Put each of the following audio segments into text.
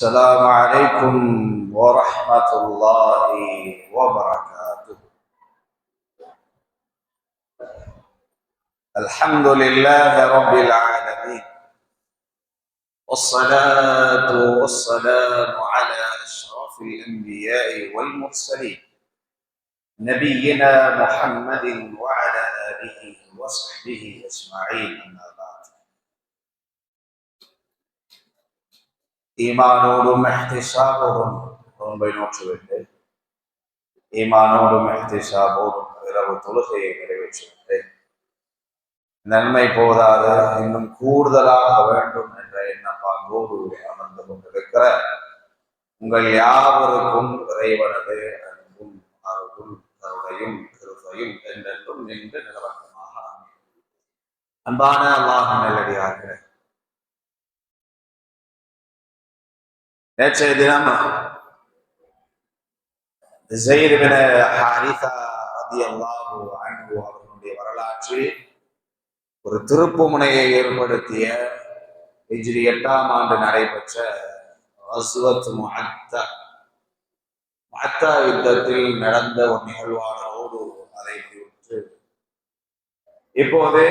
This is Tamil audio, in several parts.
السلام عليكم ورحمة الله وبركاته. الحمد لله رب العالمين، والصلاة والسلام على أشرف الأنبياء والمرسلين نبينا محمد وعلى آله وصحبه أجمعين. أما بعد. ஈமானோடும் இஹ்திஸாபோடும் நோன்பை நோற்றுவிட்டு ஈமானோடும் இஹ்திஸாபோடும் இரவு தொழுகையை நிறைவேற்றிவிட்டு நன்மை போதாது இன்னும் கூடுதலாக வேண்டும் என்ற எண்ணப்பாங்கோடு அமர்ந்து கொண்டிருக்கிற உங்கள் யாவருக்கும் இறைவனது அன்பும் அருளும் கருணையும் கிருபையும் என்றென்றும் நின்று நிலவரமாக அன்பான அல்லாஹ் நல்லடியார்களே, நேற்றைய தினம் ஸைத் இப்னு ஹாரிஸா ரலியல்லாஹு அன்ஹு அவர்களுடைய வரலாற்றில் ஒரு திருப்புமுனையை ஏற்படுத்திய ஹிஜ்ரி 8ஆம் ஆண்டு நடைபெற்ற கஸ்வத் முஅத்தா யுத்தத்தில் நடந்த ஒரு நிகழ்வானோடு அதை முடிவுற்று இப்போது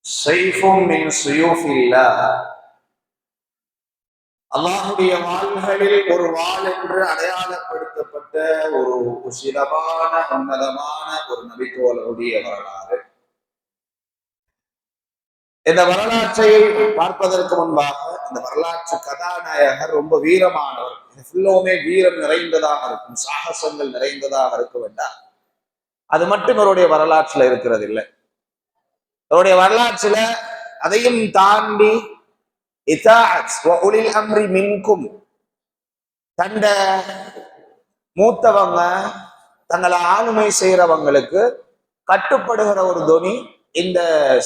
ஸைஃபும் மின் ஸுயூஃபில்லாஹ், அல்லாஹுடைய வாள்களில் ஒரு வாள் என்று அடையாளப்படுத்தப்பட்ட ஒரு உசிதமான உன்னதமான ஒரு நபித்தோழருடைய வரலாறு. இந்த வரலாற்றை பார்ப்பதற்கு முன்பாக இந்த வரலாற்று கதாநாயகர் ரொம்ப வீரமானவர், ஃபுல்லுமே வீரம் நிறைந்ததாக இருக்கும், சாகசங்கள் நிறைந்ததாக இருக்க வேண்டாம். அது மட்டும் இவருடைய வரலாற்றுல இருக்கிறது இல்லை. இவருடைய வரலாற்றுல அதையும் தாண்டி தண்ட மூத்தவங்க தங்களை ஆளுமை செய்யறவங்களுக்கு கட்டுப்படுகிற ஒரு தொனி இந்த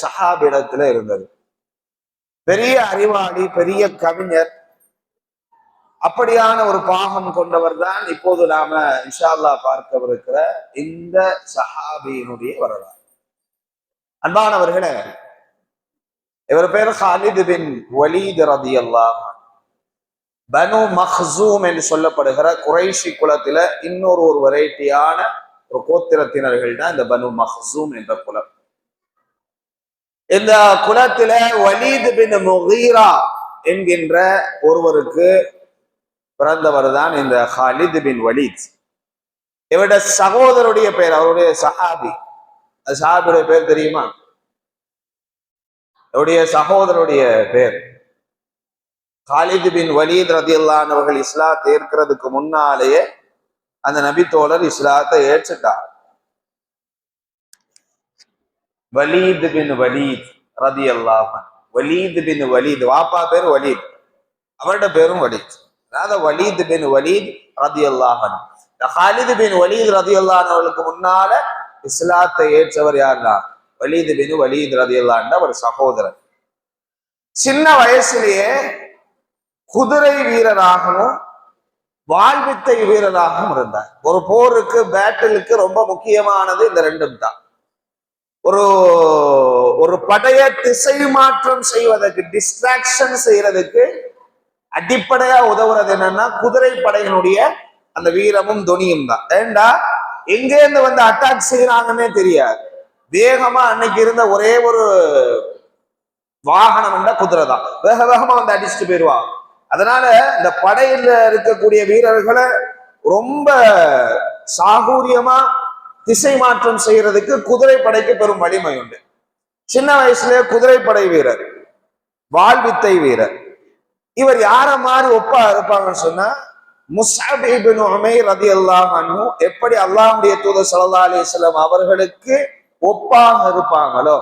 சஹாபிடத்துல இருந்தது. பெரிய அறிவாளி, பெரிய கவிஞர், அப்படியான ஒரு பாகம் கொண்டவர் தான் இப்போது நாம இன்ஷா அல்லாஹ் பார்க்கவிருக்கிற இந்த சஹாபியினுடைய வரலாறு. அன்பானவர்களே, இவர் பேர் ஹாலித் பின் வலீத் ரலியல்லாஹு அன்ஹு. பனு மக்ஸூம் என்று சொல்லப்படுகிற குறைஷி குலத்தில இன்னொரு வெரைட்டியான ஒரு கோத்திரத்தினர்கள் தான் இந்த பனு மக்ஸூம் என்ற குலம். இந்த குலத்தில வலீத் பின் முகீரா என்கின்ற ஒருவருக்கு பிறந்தவர் தான் இந்த ஹாலித் பின் வலீத். இவருடைய சகோதரருடைய பெயர், அவருடைய சஹாபி, அந்த சஹாபியுடைய பேர் தெரியுமா? அவருடைய சகோதரருடைய பேர் காலித் பின் வலீத் ரலியல்லாஹு அன்ஹு. அவர்கள் இஸ்லாத்தை ஏற்கிறதுக்கு முன்னாலேயே அந்த நபி தோழர் இஸ்லாத்தை ஏற்றுட்டார். வலீத் பின் வலீத் ரலியல்லாஹு அன்ஹு. வலீத் பின் வலீத், வாப்பா பேர் வலீத், அவருடைய பேரும் வலீத். அதாவது வலீத் பின் வலீத் ரலியல்லாஹு அன்ஹு. காலித் பின் வலீத் ரலியல்லாஹு அன்ஹு அவர்களுக்கு முன்னால இஸ்லாத்தை ஏற்றவர் யாருன்னா வலீத் பின் வலீத் ரலியல்லாஹு அன்ஹு அவர் சகோதரர். சின்ன வயசுலேயே குதிரை வீரராகவும் வாழ்வித்தை வீரராகவும் இருந்தார். ஒரு போருக்கு, பேட்டிலுக்கு ரொம்ப முக்கியமானது இந்த ரெண்டும் தான். ஒரு படையை திசை மாற்றம் செய்வதற்கு, டிஸ்ட்ராக்ஷன் செய்யறதுக்கு அடிப்படையா உதவுறது என்னன்னா குதிரை படையினுடைய அந்த வீரமும் துணியும் தான். ஏண்டா எங்கே இருந்து வந்து அட்டாக் செய்யறாங்கன்னே தெரியாது. வேகமா அன்னைக்கு இருந்த ஒரே ஒரு வாகனம் என்றா குதிரை தான். வேக வேகமா வந்து அடிச்சுட்டு போயிடுவாங்க. அதனால இந்த படையில இருக்கக்கூடிய வீரர்களை ரொம்ப சாகூரியமா திசை மாற்றம் செய்யறதுக்கு குதிரை படைக்கு பெரும் வலிமை உண்டு. சின்ன வயசுல குதிரைப்படை வீரர், வாழ்வித்தை வீரர். இவர் யார மாதிரி ஒப்பா இருப்பாங்கன்னு சொன்னா முஸ்அப் இப்னு உமைர் ரலியல்லாஹு அன்ஹு எப்படி அல்லாஹ்வுடைய தூதர் ஸல்லல்லாஹு அலைஹி வஸல்லம் அவர்களுக்கு ஒப்பாக இருப்பாங்களோ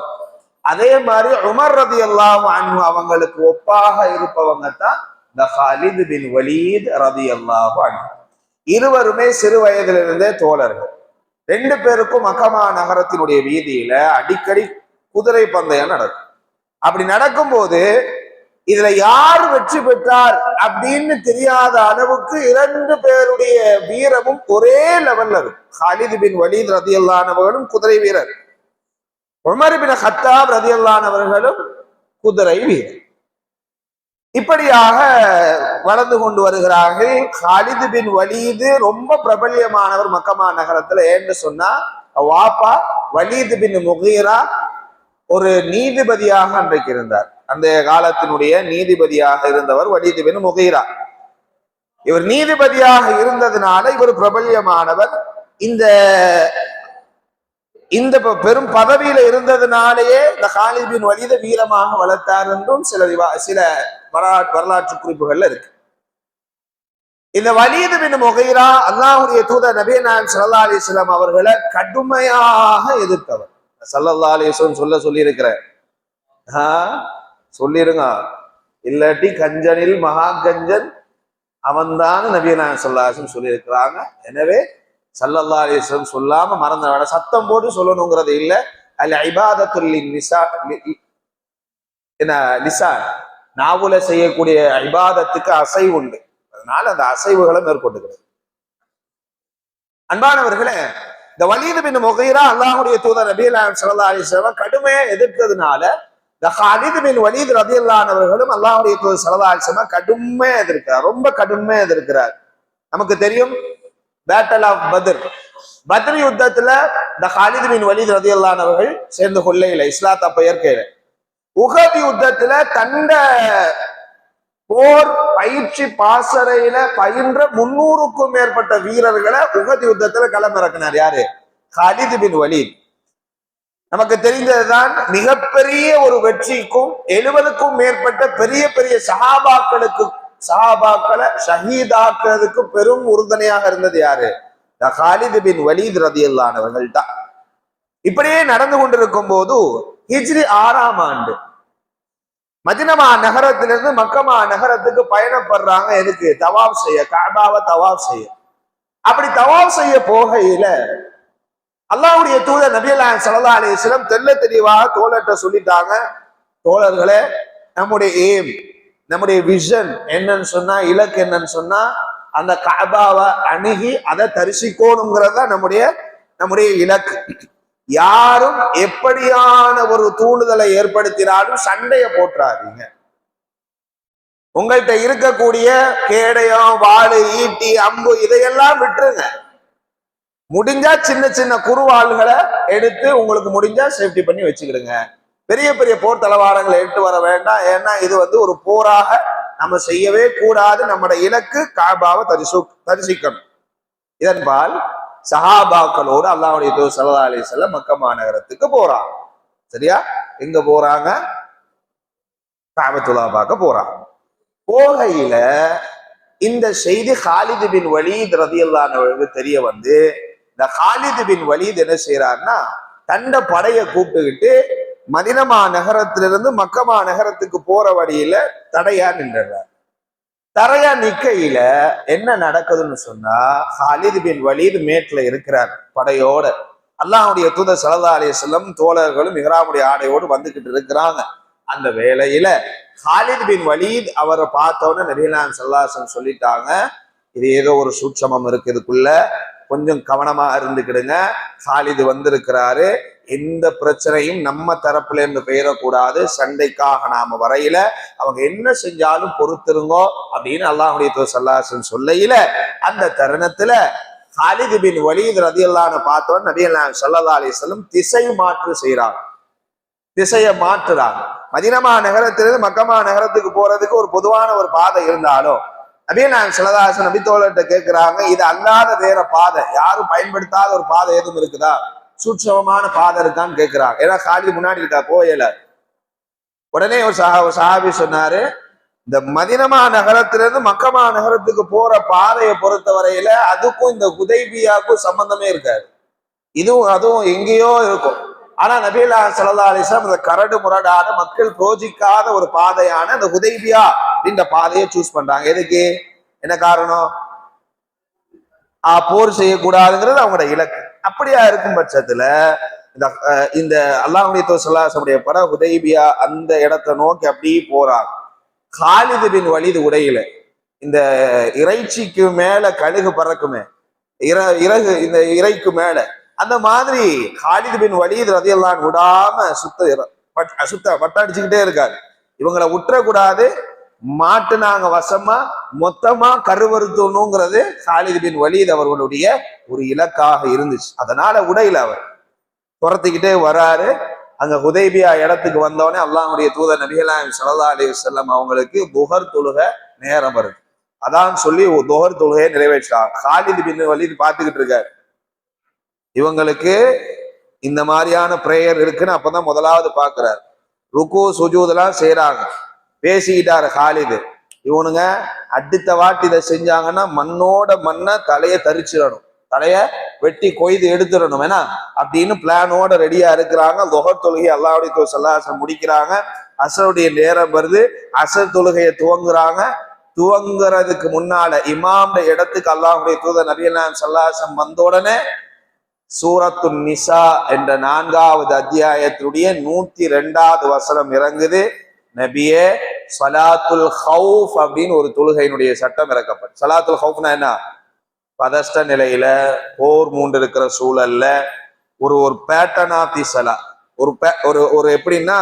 அதே மாதிரி உமர் ரலியல்லாஹு அன்ஹு அவங்களுக்கு ஒப்பாக இருப்பவங்க தான் இந்த காலித் பின் வலீத் ரலியல்லாஹு அன்ஹு. இருவருமே சிறு வயதிலிருந்தே தோழர்கள். ரெண்டு பேருக்கும் மக்கமா நகரத்தினுடைய வீதியில அடிக்கடி குதிரை பந்தயம் நடக்கும். அப்படி நடக்கும்போது இதுல யார் வெற்றி பெற்றார் அப்படின்னு தெரியாத அளவுக்கு இரண்டு பேருடைய வீரமும் ஒரே லெவல்ல இருக்கும். காலித் பின் வலீத் ரலியல்லாஹு அன்ஹு அவர்களும் குதிரை வீரர், உமர் பின் கத்தாப் ரலியல்லாஹு அன்ஹு அவர்களும் குதிரை வீரர். இப்படியாக வளர்ந்து கொண்டு வருகிறார்கள். காலிது பின் வலீது ரொம்ப பிரபல்யமானவர் மக்கமா நகரத்துல. ஏன்னு சொன்னா வாப்பா வலீது பின் முகீரா ஒரு நீதிபதியாக அன்றைக்கு இருந்தார். அந்த காலத்தினுடைய நீதிபதியாக இருந்தவர் வலீது பின் முகீரா. இவர் நீதிபதியாக இருந்ததுனால இவர் பிரபல்யமானவர். இந்த இந்த பெரும் பதவியில இருந்ததுனாலேயே இந்த காலித் பின் வலீத வீரமாக வளர்த்தார் என்றும் சில வரலாற்று குறிப்புகள்ல இருக்கு. இந்த வலீது பின் முகீரா அல்லாஹ்வுடைய தூதர் நபி நாயகம் ஸல்லல்லாஹு அலைஹி வஸல்லம் அவர்களை கடுமையாக எதிர்த்தவர். ஸல்லல்லாஹு அலைஹி வஸல்லம் சொல்லி இருக்கிறார், சொல்லிருங்க, இல்லாட்டி கஞ்சனில் மகா கஞ்சன் அவன்தான் நபி நாயகம் ஸல்லல்லாஹு அலைஹி வஸல்லம் சொல்லி இருக்கிறாங்க. எனவே ஸல்லல்லாஹு அலைஹி வஸல்லம் சொல்லாம மறந்த வேட சத்தம் போட்டு சொல்லணுங்கிறது இல்லை. அல் இபாதத்துல் லிசான், நாவுல செய்யக்கூடிய இபாதத்துக்கு அசைவு உண்டு. அதனால அந்த அசைவுகளை மேற்கொண்டுகிறது. அன்பானவர்களே, இந்த வலீது பின் முகீரா அல்லாஹ்வுடைய தூதர் நபி நாயகம் ஸல்லல்லாஹு அலைஹி வஸல்லம் கடுமையா எதிர்த்ததுனால இந்த காலித் பின் வலீத் ரலியல்லாஹு அன்ஹுவர்களும் அல்லாஹ்வுடைய தூதர் ஸல்லல்லாஹு அலைஹி வஸல்லம் கடுமையா எதிர்க்கிறார், ரொம்ப கடுமையா எதிர்க்கிறார். நமக்கு தெரியும் பேட்டல் ஆஃப் பத்ர் யுத்தத்துல இந்த காலித் பின் வலீத் ரலியல்லாஹு அன்ஹு அவர்கள் சேர்ந்து கொள்ளையில இஸ்லாத்தை அப்ப ஏற்கையில. உஹத் யுத்தத்துல தண்ட போர் பயிற்சி பாசறையில பயின்ற 300க்கும் மேற்பட்ட வீரர்களை உஹத் யுத்தத்துல களமிறக்கினார். யாரு? Khalid bin Walid. நமக்கு தெரிந்ததுதான், மிகப்பெரிய ஒரு வெற்றிக்கும் 70க்கும் மேற்பட்ட பெரிய பெரிய சஹாபாக்களை ஷஹீதாக்குறதுக்கு பெரும் உறுதுணையாக இருந்தது யாரு? காலித் பின் வலீத் ரலியல்லாஹு அன்ஹு அவர்கள் தான். இப்படியே நடந்து கொண்டிருக்கும் போது ஹிஜ்ரி 6ஆம் ஆண்டு மதினமா நகரத்திலிருந்து மக்கமா நகரத்துக்கு பயணப்படுறாங்க. எதுக்கு? தவாப் செய்ய, கஅபாவை தவாப் செய்ய. அப்படி தவாப் செய்ய போகையில அல்லாஹ்வுடைய தூதர் நபி ஸல்லல்லாஹு அலைஹி வஸல்லம் தெள்ள தெளிவாக தோழர்கிட்ட சொல்லிட்டாங்க, தோழர்களே, நம்முடைய எய்ம், நம்முடைய விஷன் என்னன்னு சொன்னா, இலக்கு என்னன்னு சொன்னா, அந்த கஅபாவை அணுகி அதை தரிசிக்கணுங்கிறது தான் நம்முடைய இலக்கு. யாரும் எப்படியான ஒரு தூண்டுதலை ஏற்படுத்தினாலும் சண்டைய போட்டுறாதீங்க. உங்கள்கிட்ட இருக்கக்கூடிய கேடயம், வாளு, ஈட்டி, அம்பு இதையெல்லாம் விட்டுருங்க. முடிஞ்சா சின்ன சின்ன குறுவாள்களை எடுத்து உங்களுக்கு முடிஞ்சா சேஃப்டி பண்ணி வச்சுக்கிடுங்க. பெரிய பெரிய போர் தளவாடங்களை எடுத்து வர வேண்டாம். ஏன்னா இது ஒரு போராக நம்ம செய்யவே கூடாது. நம்முடைய இலக்கு கஅபாவை தரிசிக்கணும். இதன்பால் சஹாபாக்களோடு அல்லாஹ்வுடைய தூதர் ஸல்லல்லாஹு அலைஹி வஸல்லம் மக்கா நகரத்துக்கு போறாங்க. சரியா? எங்க போறாங்க? கஅபத்துல்லாஹ் பார்க்க போறாங்க. போகையில இந்த செய்தி காலித் பின் வலீத் ரலியல்லாஹு அன்ஹு தெரிய வந்து, இந்த காலித் பின் வலீத் என்ன செய்யறாருன்னா, தண்ட படைய கூப்பிட்டுக்கிட்டு மதினமா நகரத்திலிருந்து மக்கமா நகரத்துக்கு போற வழியில தடையா நின்றார். தரையா நிக்கையில என்ன நடக்குதுன்னு சொன்னா, காலித் பின் வலீத் மேட்ல இருக்கிறார் படையோட. அல்லாஹ்வுடைய தூதர் ஸல்லல்லாஹு அலைஹி வஸல்லம் தோழர்களும் இஹ்ராமுடைய ஆடையோடு வந்துகிட்டு இருக்கிறாங்க. அந்த வேளையில காலித் பின் வலீத் அவரை பார்த்தோன்னு நபி நாயகம் ஸல்லல்லாஹு அலைஹி வஸல்லம் சொல்லிட்டாங்க, இது ஏதோ ஒரு சூட்சமம் இருக்கு, இதுக்குள்ள கொஞ்சம் கவனமா இருந்துக்கிடுங்க. காலித் வந்திருக்கிறாரு, எந்த பிரச்சனையும் நம்ம தரப்புல இருந்து பெயரக்கூடாது, சண்டைக்காக நாம வரையில அவங்க என்ன செஞ்சாலும் பொறுத்திருங்கோ அப்படின்னு அல்லாஹ்வுடைய தூதர் ஸல்லல்லாஹு அலைஹி வஸல்லம் சொல்லையில, அந்த தருணத்துல காலித் பின் வலீத் ரலியல்லாஹு அன்ஹு பார்த்தோன்னு நபி ஸல்லல்லாஹு அலைஹி வஸல்லம் திசை மாற்று செய்யறாங்க. திசையை மாற்றுறாங்க. மதீனா நகரத்திலிருந்து மக்கமா நகரத்துக்கு போறதுக்கு ஒரு பொதுவான ஒரு பாதை இருந்தாலும் நபி நாயகம் ஸல்லல்லாஹு அலைஹி வஸல்லம் நபி தோழர்கிட்ட கேட்கிறாங்க, இது அல்லாத வேற பாதை, யாரும் பயன்படுத்தாத ஒரு பாதை எதுவும் இருக்குதா, சூட்சமமான பாதை இருக்கான்னு கேட்கிறாங்க. ஏன்னா காலித் முன்னாடி இருக்கா, போயல. உடனே ஒரு சஹாபி சொன்னாரு, இந்த மதீனா நகரத்திலிருந்து மக்கமா நகரத்துக்கு போற பாதையை பொறுத்த வரையில அதுக்கும் இந்த ஹுதைபியாவுக்கும் சம்பந்தமே இருக்காது. அதுவும் எங்கேயோ இருக்கும். ஆனா நபி ஸல்லல்லாஹு அலைஹி வஸல்லம் இந்த கரடு முரடான மக்கள் ரோஜிக்காத ஒரு பாதையான இந்த ஹுதைபியா இந்த பாதையை சூஸ் பண்றாங்க. எதுக்கு? என்ன காரணம்? போர் செய்யக்கூடாதுங்கிறது அவங்களோட இலக்கு. அப்படியா இருக்கும் பட்சத்துல இந்த அல்லாஹ்வுடைய தூதர் ஸல்லல்லாஹு அலைஹி வஸல்லம் பட ஹுதைபியா அந்த இடத்தை நோக்கி அப்படியே போறாங்க. காலித் பின் வலீத் உடையில இந்த இறைச்சிக்கு மேல கழுகு பறக்குமே, இறகு இந்த இறைக்கு மேல, அந்த மாதிரி காலித் பின் வலீத் ரலியல்லாஹு அன்ஹு விடாம சுத்த வட்டடிச்சுக்கிட்டே இருக்காரு. இவங்களை உற்றக்கூடாது, மாட்டுனாங்க வசமா, மொத்தமா கருவறுத்தணுங்கிறது காலித் பின் வலீத் அவர்களுடைய ஒரு இலக்காக இருந்துச்சு. அதனால உடையில அவர் துரத்திக்கிட்டே வராரு. அங்க ஹுதைபியா இடத்துக்கு வந்தவொடனே அல்லாஹ்வுடைய தூதர் நபிகள் நாயகம் ஸல்லல்லாஹு அலைஹி வஸல்லம் அவங்களுக்கு துஹர் தொழுக நேரம் வருது. அதான் சொல்லி துஹர் தொழுகையை நிறைவேற்றார். காலித் பின் வலீத் பார்த்துக்கிட்டு இருக்காரு. இவங்களுக்கு இந்த மாதிரியான பிரேயர் இருக்குன்னு அப்பதான் முதலாவது பாக்குறாரு. ருக்கு சுஜூதெல்லாம் செய்யறாங்க. பேசிக்கிட்டாரு காலிது, இவனுங்க அடுத்த வாட்டி இதை செஞ்சாங்கன்னா மண்ணோட மண்ணை தலையை தரிச்சிடணும், தலைய வெட்டி கொய்து எடுத்துடணும் வேணா அப்படின்னு பிளானோட ரெடியா இருக்கிறாங்க. துஹர் தொழுகை அல்லாஹ்வுடைய தூதர் ஸல்லல்லாஹு அலைஹி வஸல்லம் முடிக்கிறாங்க. அஸருடைய நேரம் வருது. அஸர் தொழுகையை துவங்குறாங்க. துவங்குறதுக்கு முன்னால இமாம் இடத்துக்கு அல்லாஹ்வுடைய தூதர் நபிகள் நாயகம் ஸல்லல்லாஹு அலைஹி வஸல்லம் வந்த உடனே சூரத்துன் நிசா என்ற 4வது அத்தியாயத்துடைய 102வது வசனம் இறங்குது. நபியே, சலாத்துல் ஹவுஃப் அப்படின்னு ஒரு தொழுகையினுடைய சட்டம் இறக்கப்படும். சலாத்துல் ஹவுஃப்னா என்ன? பதஷ்ட நிலையில போர் மூண்டு இருக்கிற சூழல்ல ஒரு ஒரு பேட்டர்ன் ஆஃப் தி சலா, ஒரு எப்படின்னா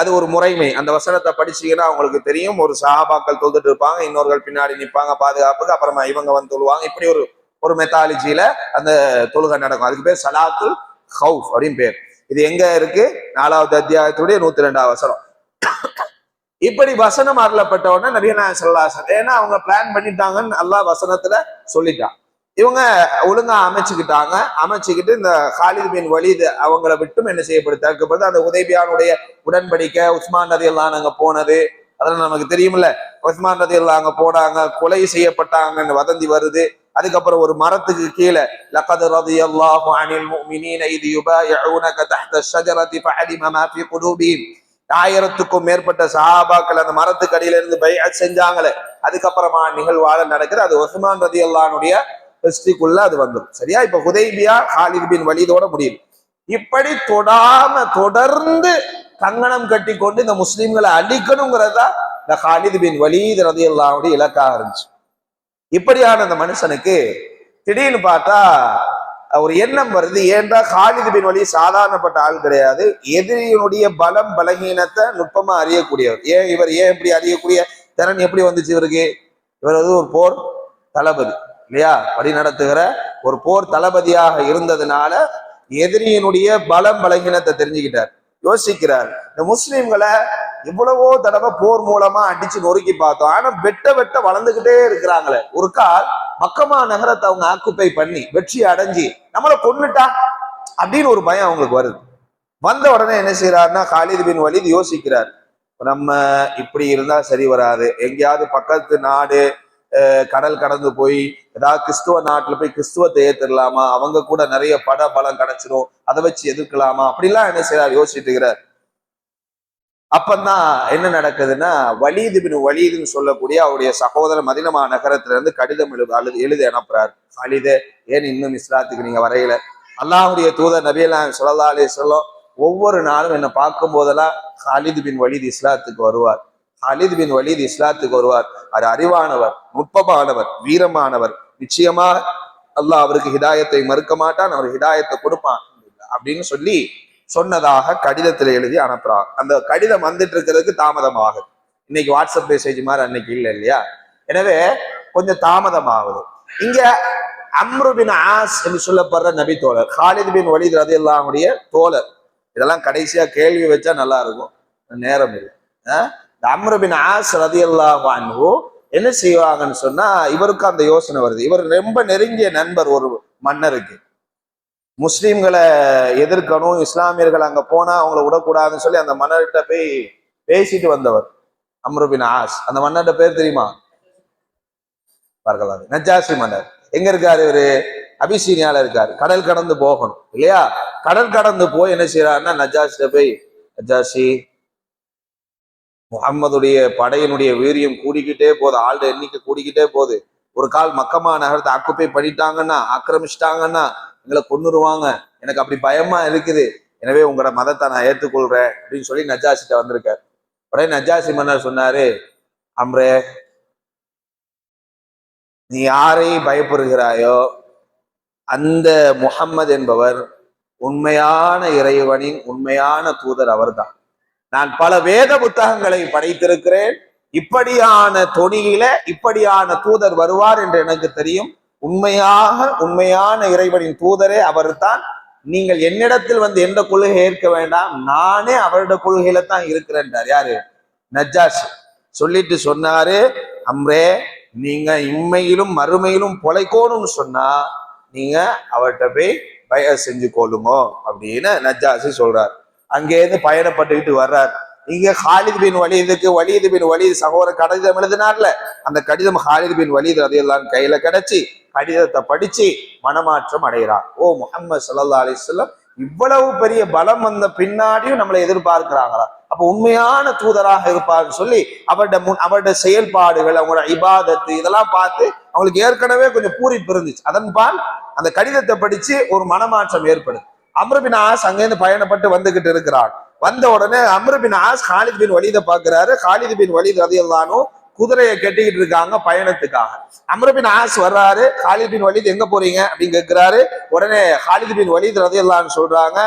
அது ஒரு முறைமை. அந்த வசனத்தை படிச்சீங்கன்னா அவங்களுக்கு தெரியும். ஒரு சஹாபாக்கள் தொழுதுட்டு இருப்பாங்க, இன்னொருகள் பின்னாடி நிற்பாங்க பாதுகாப்புக்கு, அப்புறமா இவங்க வந்து தொழுவாங்க. இப்படி ஒரு ஒரு மெத்தாலஜியில அந்த தொழுகை நடக்கும். அதுக்கு பேர் சலாத்துல் ஹவுஃப் அப்படின்னு பேர். இது எங்க இருக்கு? 4வது அத்தியாயத்துடைய 102வது வசனம். இப்படி வசனம் அருளப்பட்ட உடனே நபிகள் நாயகம் ஸல்லல்லாஹு அலைஹி வஸல்லம், ஏன்னா அவங்க பிளான் பண்ணிட்டாங்கன்னு அல்லாஹ் வசனத்துல சொல்லிட்டான். இவங்க ஒழுங்கா அமைச்சுக்கிட்டு இந்த காலித் பின் வலீத் அவங்கள விட்டும் என்ன செய்யப்படுது, தடுக்கப்படுது. அந்த உதைபியானுடைய உடன்படிக்கை, உஸ்மான் ரலியல்லாஹு அங்க போனது அதெல்லாம் நமக்கு தெரியுமில்ல. உஸ்மான் ரலியல்லாஹு அங்க போனாங்க, கொலை செய்யப்பட்டாங்கன்னு வதந்தி வருது. அதுக்கப்புறம் ஒரு மரத்துக்கு கீழே லகத் ரலியல்லாஹு அனில் முஃமினீன இத் யுபாயிஊனக தஹ்த ஷஜரதி ஃபஅலிம மா ஃபீ குலூபிஹிம். 1000க்கும் மேற்பட்ட சஹாபாக்கள் அந்த மரத்துக்கு அடியில இருந்து பைஅத் செஞ்சாங்களே, அதுக்கப்புறமா நிகழ்வாக நடக்குது. அது உஸ்மான் ரலியல்லாஹுடைய ஹிஸ்டரிக்குள்ள அது வந்துடும். சரியா? இப்ப ஹுதைபியா காலித் பின் வலீதோட முடியுது. இப்படி தொடர்ந்து கங்கணம் கட்டி கொண்டு இந்த முஸ்லிம்களை அழிக்கணுங்கிறதா இந்த காலித் பின் வலீத் ரலியல்லாஹுடைய இலக்காக இருந்துச்சு. இப்படியான அந்த மனுஷனுக்கு திடீர்னு பார்த்தா ஒரு எண்ணம் வருது. ஏன்றா காலித் பின் வலீத் சாதாரணப்பட்ட ஆள் கிடையாது. எதிரியினுடைய பலம் பலகீனத்தை நுட்பமா அறியக்கூடியவர். இவர் எப்படி அறியக்கூடிய திறன் எப்படி வந்துச்சு இவருக்கு? இவர் வந்து ஒரு போர் தளபதி இல்லையா? வழி நடத்துகிற ஒரு போர் தளபதியாக இருந்ததுனால எதிரியினுடைய பலம் பலகீனத்தை தெரிஞ்சுக்கிட்டார். யோசிக்கிறார், இந்த முஸ்லிம்களை இவ்வளவோ தடவை போர் மூலமா அடிச்சு நொறுக்கி பார்த்தோம், ஆனா வெட்ட வளர்ந்துகிட்டே இருக்கிறாங்களே. ஒரு கால் மக்கமா நகரத்தை அவங்க ஆக்குப்பை பண்ணி வெற்றி அடைஞ்சி நம்மளை கொன்னுட்டா அப்படின்னு ஒரு பயம் அவங்களுக்கு வருது. வந்த உடனே என்ன செய்யறாருன்னா காலித் பின் வலீத் யோசிக்கிறார், நம்ம இப்படி இருந்தா சரி வராது. எங்கேயாவது பக்கத்து நாடு கடல் கடந்து போய் ஏதாவது கிறிஸ்துவ நாட்டுல போய் கிறிஸ்துவத்தை ஏத்துடலாமா, அவங்க கூட நிறைய பட பலம் கிடைச்சிடும், அதை வச்சு எதிர்க்கலாமா, அப்படிலாம் என்ன செய்யறாரு யோசிச்சுட்டு இருக்கிறார். அப்பந்தான் என்ன நடக்குதுன்னா, வலீத் பின் வலீதுன்னு சொல்லக்கூடிய அவருடைய சகோதரர் மதீனா நகரத்துல இருந்து கடிதம் எழுதி அனுப்புறாரு. காலிதே, ஏன் இன்னும் இஸ்லாத்துக்கு நீங்க வரையில? அல்லாஹ்வுடைய தூதர் நபிகள் நாயகம் ஸல்லல்லாஹு அலைஹி வஸல்லம் ஒவ்வொரு நாளும் என்ன பார்க்கும் போதெல்லாம் காலித் பின் வலீத் இஸ்லாத்துக்கு வருவார், காலித் பின் வலீத் இஸ்லாத்துக்கு வருவார். அது அறிவானவர், நுட்பமானவர், வீரமானவர். நிச்சயமா அல்லாஹ் அவருக்கு ஹிதாயத்தை மறுக்க மாட்டான், அவர் ஹிதாயத்தை கொடுப்பான் அப்படின்னு சொல்லி சொன்னதாக கடிதத்துல எழுதி அனுப்புறாங்க. அந்த கடிதம் வந்துட்டு இருக்கிறதுக்கு தாமதமாகுது. இன்னைக்கு வாட்ஸ்அப் மெசேஜ் மாதிரி அன்னைக்கு இல்லை இல்லையா? எனவே கொஞ்சம் தாமதமாகுது. இங்க அம்ரு பின் ஆஸ் என்று சொல்லப்படுற நபி தோழர், காலித் பின் வலீத் ரலியல்லாஹுடைய தோழர். இதெல்லாம் கடைசியா கேள்வி வச்சா நல்லா இருக்கும், நேரம் இல்லை. அம்ரு பின் ஆஸ் ரலியல்லாஹு அன்ஹு என்ன செய்வாங்கன்னு சொன்னா, இவருக்கு அந்த யோசனை வருது. இவர் ரொம்ப நெருங்கிய நண்பர் ஒரு மன்னருக்கு. முஸ்லீம்களை எதிர்க்கணும், இஸ்லாமியர்கள் அங்க போனா அவங்கள விடக்கூடாதுன்னு சொல்லி அந்த மன்னர்கிட்ட போய் பேசிட்டு வந்தவர் அம்ரு பின் ஆஸ். அந்த மன்னர்கிட்ட பேர் தெரியுமா? பார்க்கலாம், நஜ்ஜாசி மன்னர். எங்க இருக்காரு இவரு? அபிசீனியால இருக்காரு. கடல் கடந்து போகணும் இல்லையா? கடல் கடந்து போய் என்ன செய்யறாருன்னா நஜ்ஜாசிட்ட போய், நஜ்ஜாசி, முகம்மதுடைய படையினுடைய வீரியம் கூடிக்கிட்டே போகுது, ஆள் எண்ணிக்கை கூடிக்கிட்டே போகுது. ஒரு கால் மக்கமா நகரத்தை ஆக்குப்பை பண்ணிட்டாங்கன்னா, ஆக்கிரமிச்சிட்டாங்கன்னா எங்களை கொன்னுருவாங்க, எனக்கு அப்படி பயமா இருக்குது, எனவே உங்களோட மதத்தை நான் ஏற்றுக்கொள்றேன் அப்படின்னு சொல்லி நஜ்ஜாசிட்ட வந்திருக்காரு. உடனே நஜ்ஜாசி மன்னர் சொன்னாரு, அம்ரே, நீ யாரை பயப்படுகிறாயோ அந்த முஹம்மது என்பவர் உண்மையான இறைவனின் உண்மையான தூதர் அவர்தான். நான் பல வேத புத்தகங்களை படைத்திருக்கிறேன், இப்படியான தொனியில இப்படியான தூதர் வருவார் என்று எனக்கு தெரியும். உண்மையான இறைவனின் தூதரே அவர் தான். நீங்கள் என்னிடத்தில் வந்து எந்த கொள்கை ஏற்க வேண்டாம், நானே அவருடைய கொள்கையில தான் இருக்கிறேன்றார். யாரு? நஜ்ஜாஷி சொல்லிட்டு சொன்னாரு, அம்ரே நீங்க இம்மையிலும் மறுமையிலும் பொழைக்கோணும்னு சொன்னா நீங்க அவர்கிட்ட போய் பய செஞ்சு கொள்ளுங்க அப்படின்னு நஜ்ஜாஷி சொல்றார். அங்கேருந்து பயணப்பட்டுக்கிட்டு வர்றார். இங்க ஹாலித் பின் வலீது சகோதர கடிதம் எழுதினார்ல, அந்த கடிதம் ஹாலித் பின் வலீது ரலியல்லாஹு கையில கிடைச்சி கடிதத்தை படிச்சு மனமாற்றம் அடைகிறார். ஓ முஹம்மது ஸல்லல்லாஹு அலைஹி வஸல்லம் இவ்வளவு பெரிய பலம் வந்த பின்னாடியும் நம்மளை எதிர்பார்க்கிறாங்களா? அப்ப உண்மையான தூதராக இருப்பார்னு சொல்லி அவருடைய செயல்பாடுகள், அவங்களோட இபாதத்து இதெல்லாம் பார்த்து அவங்களுக்கு ஏற்கனவே கொஞ்சம் பூரிப்பு இருந்துச்சு. அதன்பால் அந்த கடிதத்தை படிச்சு ஒரு மனமாற்றம் ஏற்படுது. அம்ர் பின் ஆஸ் அங்கேருந்து பயணப்பட்டு வந்துகிட்டு இருக்கிறார். வந்த உடனே Amr bin As Khalid bin வலீதை பார்க்கிறாரு. ஹாலித் பின் வலீத் ரலியல்லாஹு குதிரையை கட்டிக்கிட்டு இருக்காங்க பயணத்துக்காக. அம்ர் பின் ஆஸ் வர்றாரு. ஹாலித் பின் வலீத் எங்க போறீங்க அப்படின்னு கேட்கிறாரு. உடனே ஹாலித் பின் வலீத் ரலியல்லாஹு சொல்றாங்க,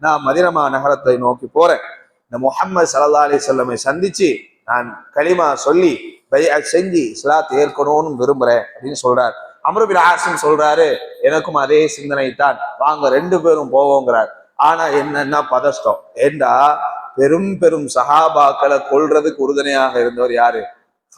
நான் மதீனா நகரத்தை நோக்கி போறேன். இந்த முஹம்மது ஸல்லல்லாஹு அலைஹி வஸல்லம் சந்திச்சு நான் கலிமா சொல்லி பைஅத் செஞ்சு இஸ்லாத்தை ஏற்கணும்னு விரும்புறேன் அப்படின்னு சொல்றாரு. அம்ர் பின் ஆஸ் சொல்றாரு, எனக்கும் அதே சிந்தனை தான், வாங்க 2 பேரும் போவோங்கிறார். ஆனா என்னன்னா பதஷ்டம். ஏண்டா பெரும் சஹாபாக்களை கொல்றதுக்கு உறுதுணையாக இருந்தவர் யாரு?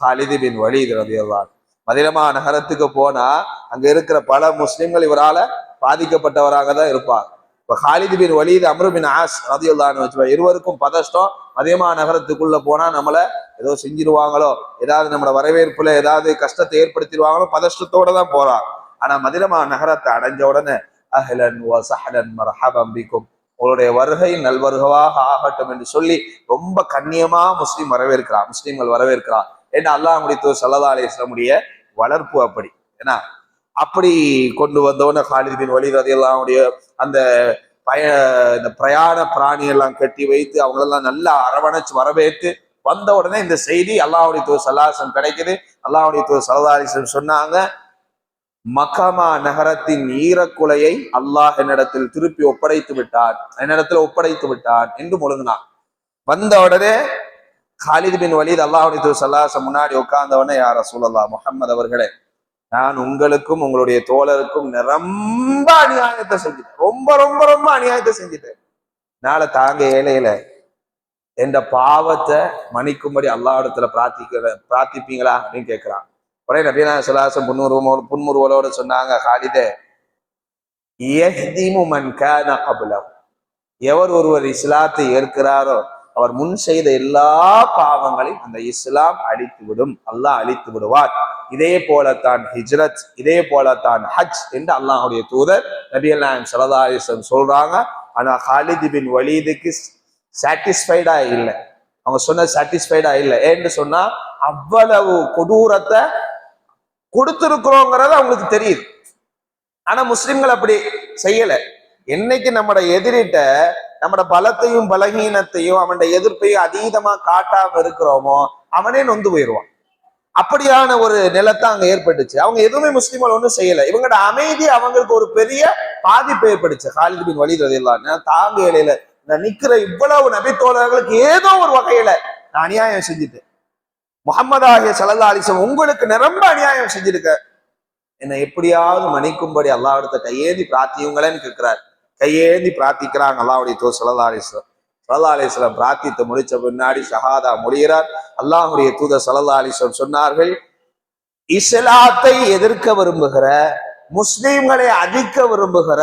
ஹாலித் பின் வலீத் ரலியல்லாஹு. மதீனா நகரத்துக்கு போனா அங்க இருக்கிற பல முஸ்லிம்கள் இவரால பாதிக்கப்பட்டவராக தான் இருப்பார். இப்ப Khalid bin Walid Amr bin as ரலியல்லாஹு வச்சு இருவருக்கும் பதஷ்டம். மதீனா நகரத்துக்குள்ள போனா நம்மள ஏதோ செஞ்சிருவாங்களோ, ஏதாவது நம்மளோட வரவேற்புல ஏதாவது கஷ்டத்தை ஏற்படுத்திடுவாங்களோ, பதஷ்டத்தோட தான் போறார். ஆனா மதீனா நகரத்தை அடைஞ்ச உடனே அஹ்லன் வ ஸஹ்லன் மர்ஹபன் பிக்கும், உங்களுடைய வருகை நல்வருகவாக ஆகட்டும் என்று சொல்லி ரொம்ப கண்ணியமா முஸ்லிம்கள் வரவேற்கிறார். ஏன்னா அல்லாஹ்வுடைய தூதர் ஸல்லல்லாஹு அலைஹி வஸல்லமுடைய வளர்ப்பு அப்படி. ஏன்னா அப்படி கொண்டு வந்தவன ஹாலித் பின் வலீத் ரலியல்லாஹு அந்த இந்த பிரயாண பிராணி எல்லாம் கட்டி வைத்து அவங்களெல்லாம் நல்லா அரவணைச்சு வரவேற்று வந்த உடனே இந்த செய்தி அல்லாஹ்வுடைய தூதர் ஸல்லல்லாஹு அலைஹி வஸல்லம் கிடைக்குது. அல்லாஹ்வுடைய தூதர் ஸல்லல்லாஹு அலைஹி வஸல்லம் சொன்னாங்க, மக்கமா நகரத்தின் ஈரக்குலையை அல்லாஹ் என்னிடத்தில் ஒப்படைத்து விட்டான் என்று முழுங்கினான். வந்த உடனே ஹாலித் பின் வலீத் அல்லாஹ்வுடைய தூதர் ஸல்லல்லாஹு அலைஹி வஸல்லம் முன்னாடி உட்கார்ந்தவனே, யா ரசூலல்லாஹ் முஹம்மது அவர்களே, நான் உங்களுக்கும் உங்களுடைய தோழருக்கும் ரொம்ப அநியாயத்தை செஞ்சுட்டேன், ரொம்ப அநியாயத்தை செஞ்சுட்டேன். நாளை தாங்க ஏழையில என்ற பாவத்தை மன்னிக்கும்படி அல்லாஹ்விடத்துல பிரார்த்திப்பீங்களா அப்படின்னு கேட்கிறான். உடனே நபினா ஸல்லல்லாஹு புன்முறுவலோடு சொன்னாங்க, ஹாலிதே, யஹ்திமு மன் கான கப்லஹு, எவர் ஒருவர் இஸ்லாத்தை ஏற்கிறாரோ அவர் முன் செய்த எல்லா பாவங்களையும் அந்த இஸ்லாம் அழித்துவிடும், அல்லாஹ் அழித்து விடுவார். இதே போலத்தான் ஹிஜ்ரத், இதே போலத்தான் ஹஜ் என்று அல்லாஹ்வுடைய தூதர் நபிகள் நாயகம் ஸல்லல்லாஹு அலைஹி வஸல்லம் சொல்றாங்க. ஆனா ஹாலித் பின் வலீதுக்கு சாட்டிஸ்ஃபைடா இல்லை, அவங்க சொன்ன சாட்டிஸ்ஃபைடா இல்லை. ஏன்னு சொன்னா அவ்வளவு கொடூரத்தை கொடுத்திருக்கிறோங்கிறது அவங்களுக்கு தெரியுது. ஆனா முஸ்லிம்கள் அப்படி செய்யல. என்னைக்கு நம்மட எதிரிட்ட நம்மட பலத்தையும் பலகீனத்தையும் அவனோட எதிர்ப்பையும் அதீதமா காட்டாம இருக்கிறோமோ அவனே நொந்து போயிடுவான். அப்படியான ஒரு நிலத்தை அங்க ஏற்பட்டுச்சு. அவங்க எதுவுமே முஸ்லிம்கள் ஒன்றும் செய்யல. இவங்களோட அமைதி அவங்களுக்கு ஒரு பெரிய பாதிப்பு ஏற்பட்டுச்சு. ஹாலித் பின் வலீத் ரலியல்லாஹு தாங்க இலையில நான் நிக்கிற இவ்வளவு நபித்தோழர்களுக்கு ஏதோ ஒரு வகையில நான் அநியாயம் செஞ்சுட்டேன், முஹம்மது ஆகிய ஸல்லல்லாஹு அலைஹி வஸல்லம் உங்களுக்கு நிரம்ப அநியாயம் செஞ்சிருக்க, என்னை எப்படியாவது மன்னிக்கும்படி அல்லாஹ்விடத்தை கையேந்தி பிரார்த்தியுங்களேன்னு கேட்கிறார். கையேந்தி பிரார்த்திக்கிறாங்க அல்லாஹ்வுடைய தூதர் ஸல்லல்லாஹு அலைஹி வஸல்லம் பிரார்த்தித்து முடிச்ச பின்னாடி ஷஹாதா முடிகிறார். அல்லாஹ்வுடைய தூதர் ஸல்லல்லாஹு அலைஹி வஸல்லம் சொன்னார்கள், இஸ்லாத்தை எதிர்க்க விரும்புகிற, முஸ்லிம்களை அழிக்க விரும்புகிற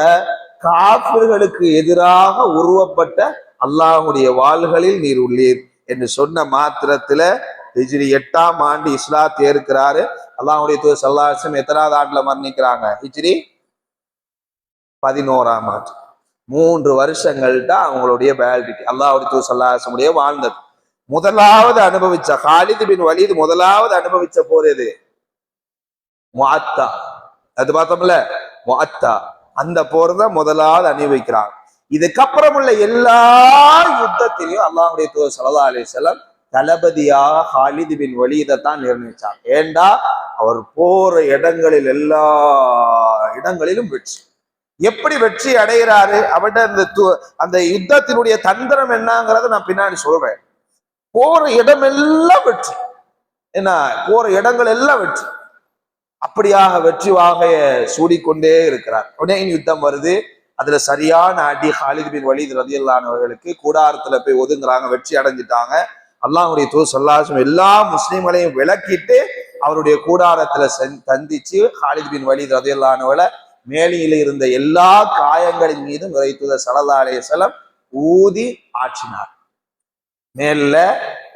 காஃபிர்களுக்கு எதிராக உருவப்பட்ட அல்லாஹ்வுடைய வாள்களில் நீர் உள்ளீர் என்று சொன்ன மாத்திரத்துல ஹிஜ்ரி 8ஆம் ஆண்டு இஸ்லாத்தை ஏற்கிறாரு. அல்லாஹ்வுடைய தூதர் ஸல்லல்லாஹு அலைஹி வஸல்லம் எத்தனாவது ஆண்டுல மரணிக்கிறாங்க? ஹிஜ்ரி 11ஆம் ஆண்டு. 3 வருஷங்கள் தான் அவங்களுடைய வேலிடிட்டி. அல்லாஹ்வுடைய தூதர் ஸல்லல்லாஹு அலைஹி வஸல்லம் வாழ்ந்தது. முதலாவது அனுபவிச்ச ஹாலித் பின் வலீத் முதலாவது அனுபவிச்ச போர் எது? முஅத்தா. அது பார்த்தோம்ல, முஅத்தா. அந்த போர் தான் முதலாவது அனுபவிக்கிறாங்க. இதுக்கப்புறம் உள்ள எல்லா யுத்தத்திலையும் அல்லாஹ்வுடைய தூதர் ஸல்லல்லாஹு அலைஹி வஸல்லம் தளபதியாக ஹாலித் பின் வலீதை தான் நிர்ணயிச்சாங்க. ஏண்டா அவர் போற இடங்களில் எல்லா இடங்களிலும் வெற்றி. எப்படி வெற்றி அடைகிறாரு, அவர்கிட்ட அந்த யுத்தத்தினுடைய தந்திரம் என்னங்கிறத நான் பின்னாடி சொல்றேன். போற இடமெல்லாம் வெற்றி. என்ன போற இடங்கள் எல்லாம் வெற்றி. அப்படியாக வெற்றி வாகைய சூடிக்கொண்டே இருக்கிறார். ஹுனைன் யுத்தம் வருது, அதுல சரியான அடி ஹாலித் பின் வலீத் ரலியல்லாஹு அன்ஹு அவர்களுக்கு. கூடாரத்துல போய் ஒதுங்குறாங்க, வெற்றி அடைஞ்சிட்டாங்க. அல்லாஹ்வுடைய தூதர் ஸல்லல்லாஹு அலைஹி வஸல்லம் எல்லா முஸ்லிம்களையும் விலக்கிட்டு அவருடைய கூடாரத்துல சந்திச்சு ஹாலித் பின் வலீத் ரலியல்லாஹு அன்ஹுவ மேலியில இருந்த எல்லா காயங்களின் மீதும் இறை தூதர் ஸல்லல்லாஹு அலைஹி வஸல்லம் ஊதி ஆற்றினார். மேல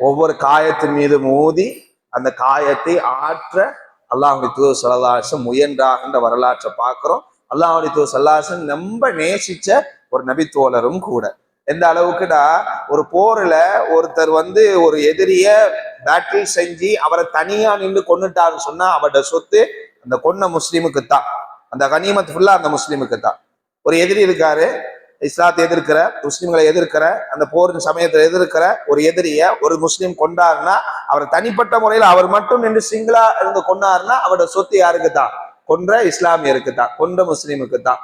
ஒவ்வொரு காயத்தின் மீதும் ஊதி அந்த காயத்தை ஆற்ற அல்லாஹ்வுடைய தூதர் ஸல்லல்லாஹு அலைஹி வஸல்லம் முயன்றார்ன்ற வரலாற்றை பார்க்கிறோம். அல்லாஹ்வுடைய தூதர் ஸல்லல்லாஹு அலைஹி வஸல்லம் ரொம்ப நேசிச்ச ஒரு நபித்தோழரும் கூட. எந்த அளவுக்குடா, ஒரு போர்ல ஒருத்தர் ஒரு எதிரிய பேட்டில் செஞ்சு அவரை தனியா நின்று கொன்னுட்டாருன்னு சொன்னா அவருடைய சொத்து அந்த கொன்ன முஸ்லீமுக்கு தான், அந்த கனிமத் ஃபுல்லா அந்த முஸ்லீமுக்கு தான். ஒரு எதிரி இருக்காரு, இஸ்லாத்தை எதிர்க்கிற, முஸ்லிம்களை எதிர்க்கிற, அந்த போரின் சமயத்தை எதிர்க்கிற ஒரு எதிரிய ஒரு முஸ்லீம் கொண்டாருன்னா அவர் தனிப்பட்ட முறையில் அவர் மட்டும் நின்று சிங்களா இருந்து கொண்டாருன்னா அவரோட சொத்து யாருக்கு தான்? கொன்ற இஸ்லாமியருக்கு தான், கொன்ற முஸ்லீமுக்கு தான்.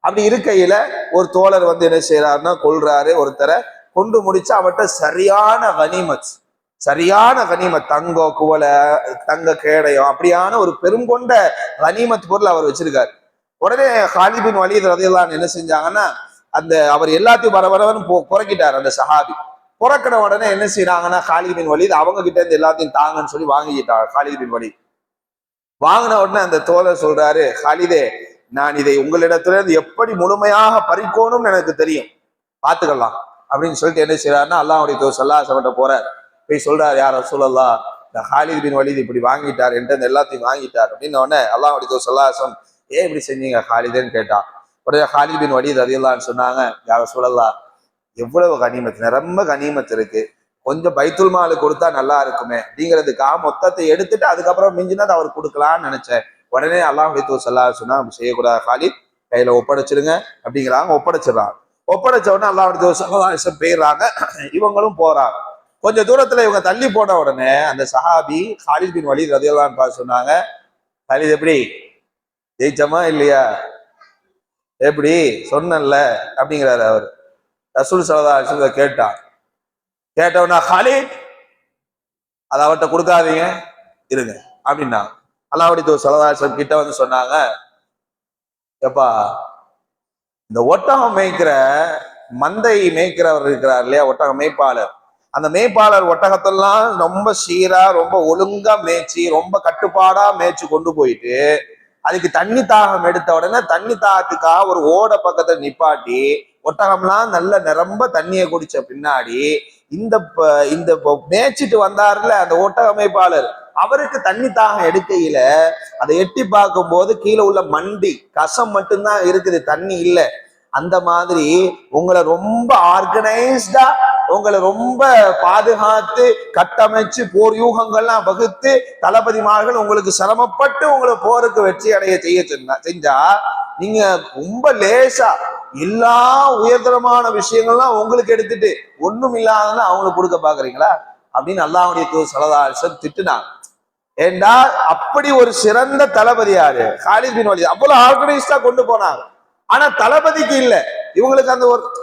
அப்படி இருக்கையில ஒரு தோழர் என்ன செய்யறாருன்னா கொல்றாரு ஒருத்தரை. கொண்டு முடிச்சு அவர்கிட்ட சரியான கனிமத் தங்கோ குவலை, தங்க கேடயம், அப்படியான ஒரு பெருங்கொண்ட கனிமத் பொருள் அவர் வச்சிருக்காரு. உடனே ஹாலித் பின் வலீத் ரலியல்லாஹு அன்ஹு என்ன செஞ்சாங்கன்னா, அவர் எல்லாத்தையும் வரவரவன்னு குறைக்கிட்டார். அந்த சஹாபி புறக்கின உடனே என்ன செய்யறாங்கன்னா, ஹாலித் பின் வலீத் அவங்க கிட்ட இருந்து எல்லாத்தையும் தாங்கன்னு சொல்லி வாங்கிக்கிட்டார். ஹாலித் பின் வலீத் வாங்கின உடனே அந்த தோழர் சொல்றாரு, ஹாலிதே, நான் இதை உங்களிடத்துல இருந்து எப்படி முழுமையாக பறிக்கணும்னு எனக்கு தெரியும், பாத்துக்கலாம் அப்படின்னு சொல்லிட்டு என்ன செய்யறாருன்னா, அல்லாஹ்வுடைய தூதர் ஸல்லல்லாஹு அலைஹி வஸல்லம் போறார். போய் சொல்றாரு, யார் ரசூலல்லாஹ், இந்த ஹாலித் பின் வலீத் இப்படி வாங்கிட்டார், என்கிட்ட எல்லாத்தையும் வாங்கிட்டார் அப்படின்னு உடனே அல்லாஹ்வுடைய தூதர் ஸல்லல்லாஹு அலைஹி வஸல்லம், ஏன் இப்படி செஞ்சீங்க ஹாலிதேன்னு கேட்டா. உடனே ஹாலித் பின் வலீத் ரலியல்லாஹு அன்ஹு சொன்னாங்க, யார் ரசூலல்லாஹ், எவ்வளவு கனிமத், ரொம்ப கனிமத் இருக்கு, கொஞ்சம் பைத்துல் மாலு கொடுத்தா நல்லா இருக்குமே அப்படிங்கிறதுக்காக மொத்தத்தை எடுத்துட்டு அதுக்கப்புறம் மிஞ்சினது அவர் கொடுக்கலான்னு நினைச்சேன். உடனே அல்லாஹ்வுடைய தூதர் ஸல்லல்லாஹு அலைஹி வஸல்லம், அப்படி செய்யக்கூடாது ஹாலித், கையில ஒப்படைச்சிருங்க அப்படிங்கிறாங்க. ஒப்படைச்சிடறாங்க. ஒப்படைச்ச உடனே அல்லாஹ்வுடைய தூதர் ஸல்லல்லாஹு அலைஹி வஸல்லம் போயிடுறாங்க. இவங்களும் போறாங்க. கொஞ்சம் தூரத்துல இவங்க தள்ளி போன உடனே அந்த சஹாபி ஹாலித் பின் வலீத் ரலியல்லாஹு அன்ஹு சொன்னாங்க, ஹாலித் எப்படி ஜெயிச்சமா இல்லையா, எப்படி சொன்னல அப்படிங்கிறாரு அவர். ரசூல் ஸல்லல்லாஹு அலைஹி வஸல்லம் கேட்டவனா, ஹாலித் அதை அவர்கிட்ட கொடுக்காதீங்க, இருங்க அப்படின்னா. அல்லாஹ்வுடைய தூதர் ஸல்லல்லாஹு அலைஹி வஸல்லம் கிட்ட சொன்னாங்க, எப்பா, இந்த ஒட்டகம் மேய்க்கிற மந்தை மேய்க்கிறவர் இருக்கிறார் இல்லையா, ஒட்டகம் மேய்ப்பாளர், அந்த மேய்ப்பாளர் ஒட்டகத்தெல்லாம் ரொம்ப சீரா ரொம்ப ஒழுங்கா மேய்ச்சி ரொம்ப கட்டுப்பாடா மேய்ச்சி கொண்டு போயிட்டு அதுக்கு தண்ணி தாகம் எடுத்த உடனே தண்ணி தாகத்துக்காக ஒரு ஓட பக்கத்தை நிப்பாட்டி ஒட்டகம்லாம் நல்ல நிரம்ப தண்ணியை குடிச்ச பின்னாடி இந்த இந்த மேய்ச்சிட்டு வந்தாருல அந்த ஒட்டக மேய்ப்பாளர், அவருக்கு தண்ணி தாகம் எடுக்கையில அதை எட்டி பார்க்கும் போது கீழே உள்ள மண்டி கசம் மட்டும்தான் இருக்குது, தண்ணி இல்லை. அந்த மாதிரி உங்களை ரொம்ப ஆர்கனைஸ்டா, உங்களை ரொம்ப பாதுகாத்து கட்டமைச்சு போர் யூகங்கள்லாம் வகுத்து தளபதிமார்கள் உங்களுக்கு சிரமப்பட்டு உங்களை போருக்கு வெற்றி அடைய செஞ்சா நீங்க ரொம்ப லேசா எல்லா உயர்தரமான விஷயங்கள்லாம் உங்களுக்கு எடுத்துட்டு ஒண்ணும் இல்லாதன்னு அவங்களுக்கு கொடுக்க பாக்குறீங்களா அப்படின்னு அல்லாஹ்வுடைய தூதர் ஸல்லல்லாஹு அலைஹி வஸல்லம் திட்டுனாங்க. ஏண்டா அப்படி ஒரு சிறந்த தளபதி யாரு, ஹாலித் பின் வலீத். அவ்வளவு ஆர்கனைஸ்டா கொண்டு போனாங்க. ஆனா தளபதிக்கு இல்ல, இவங்களுக்கு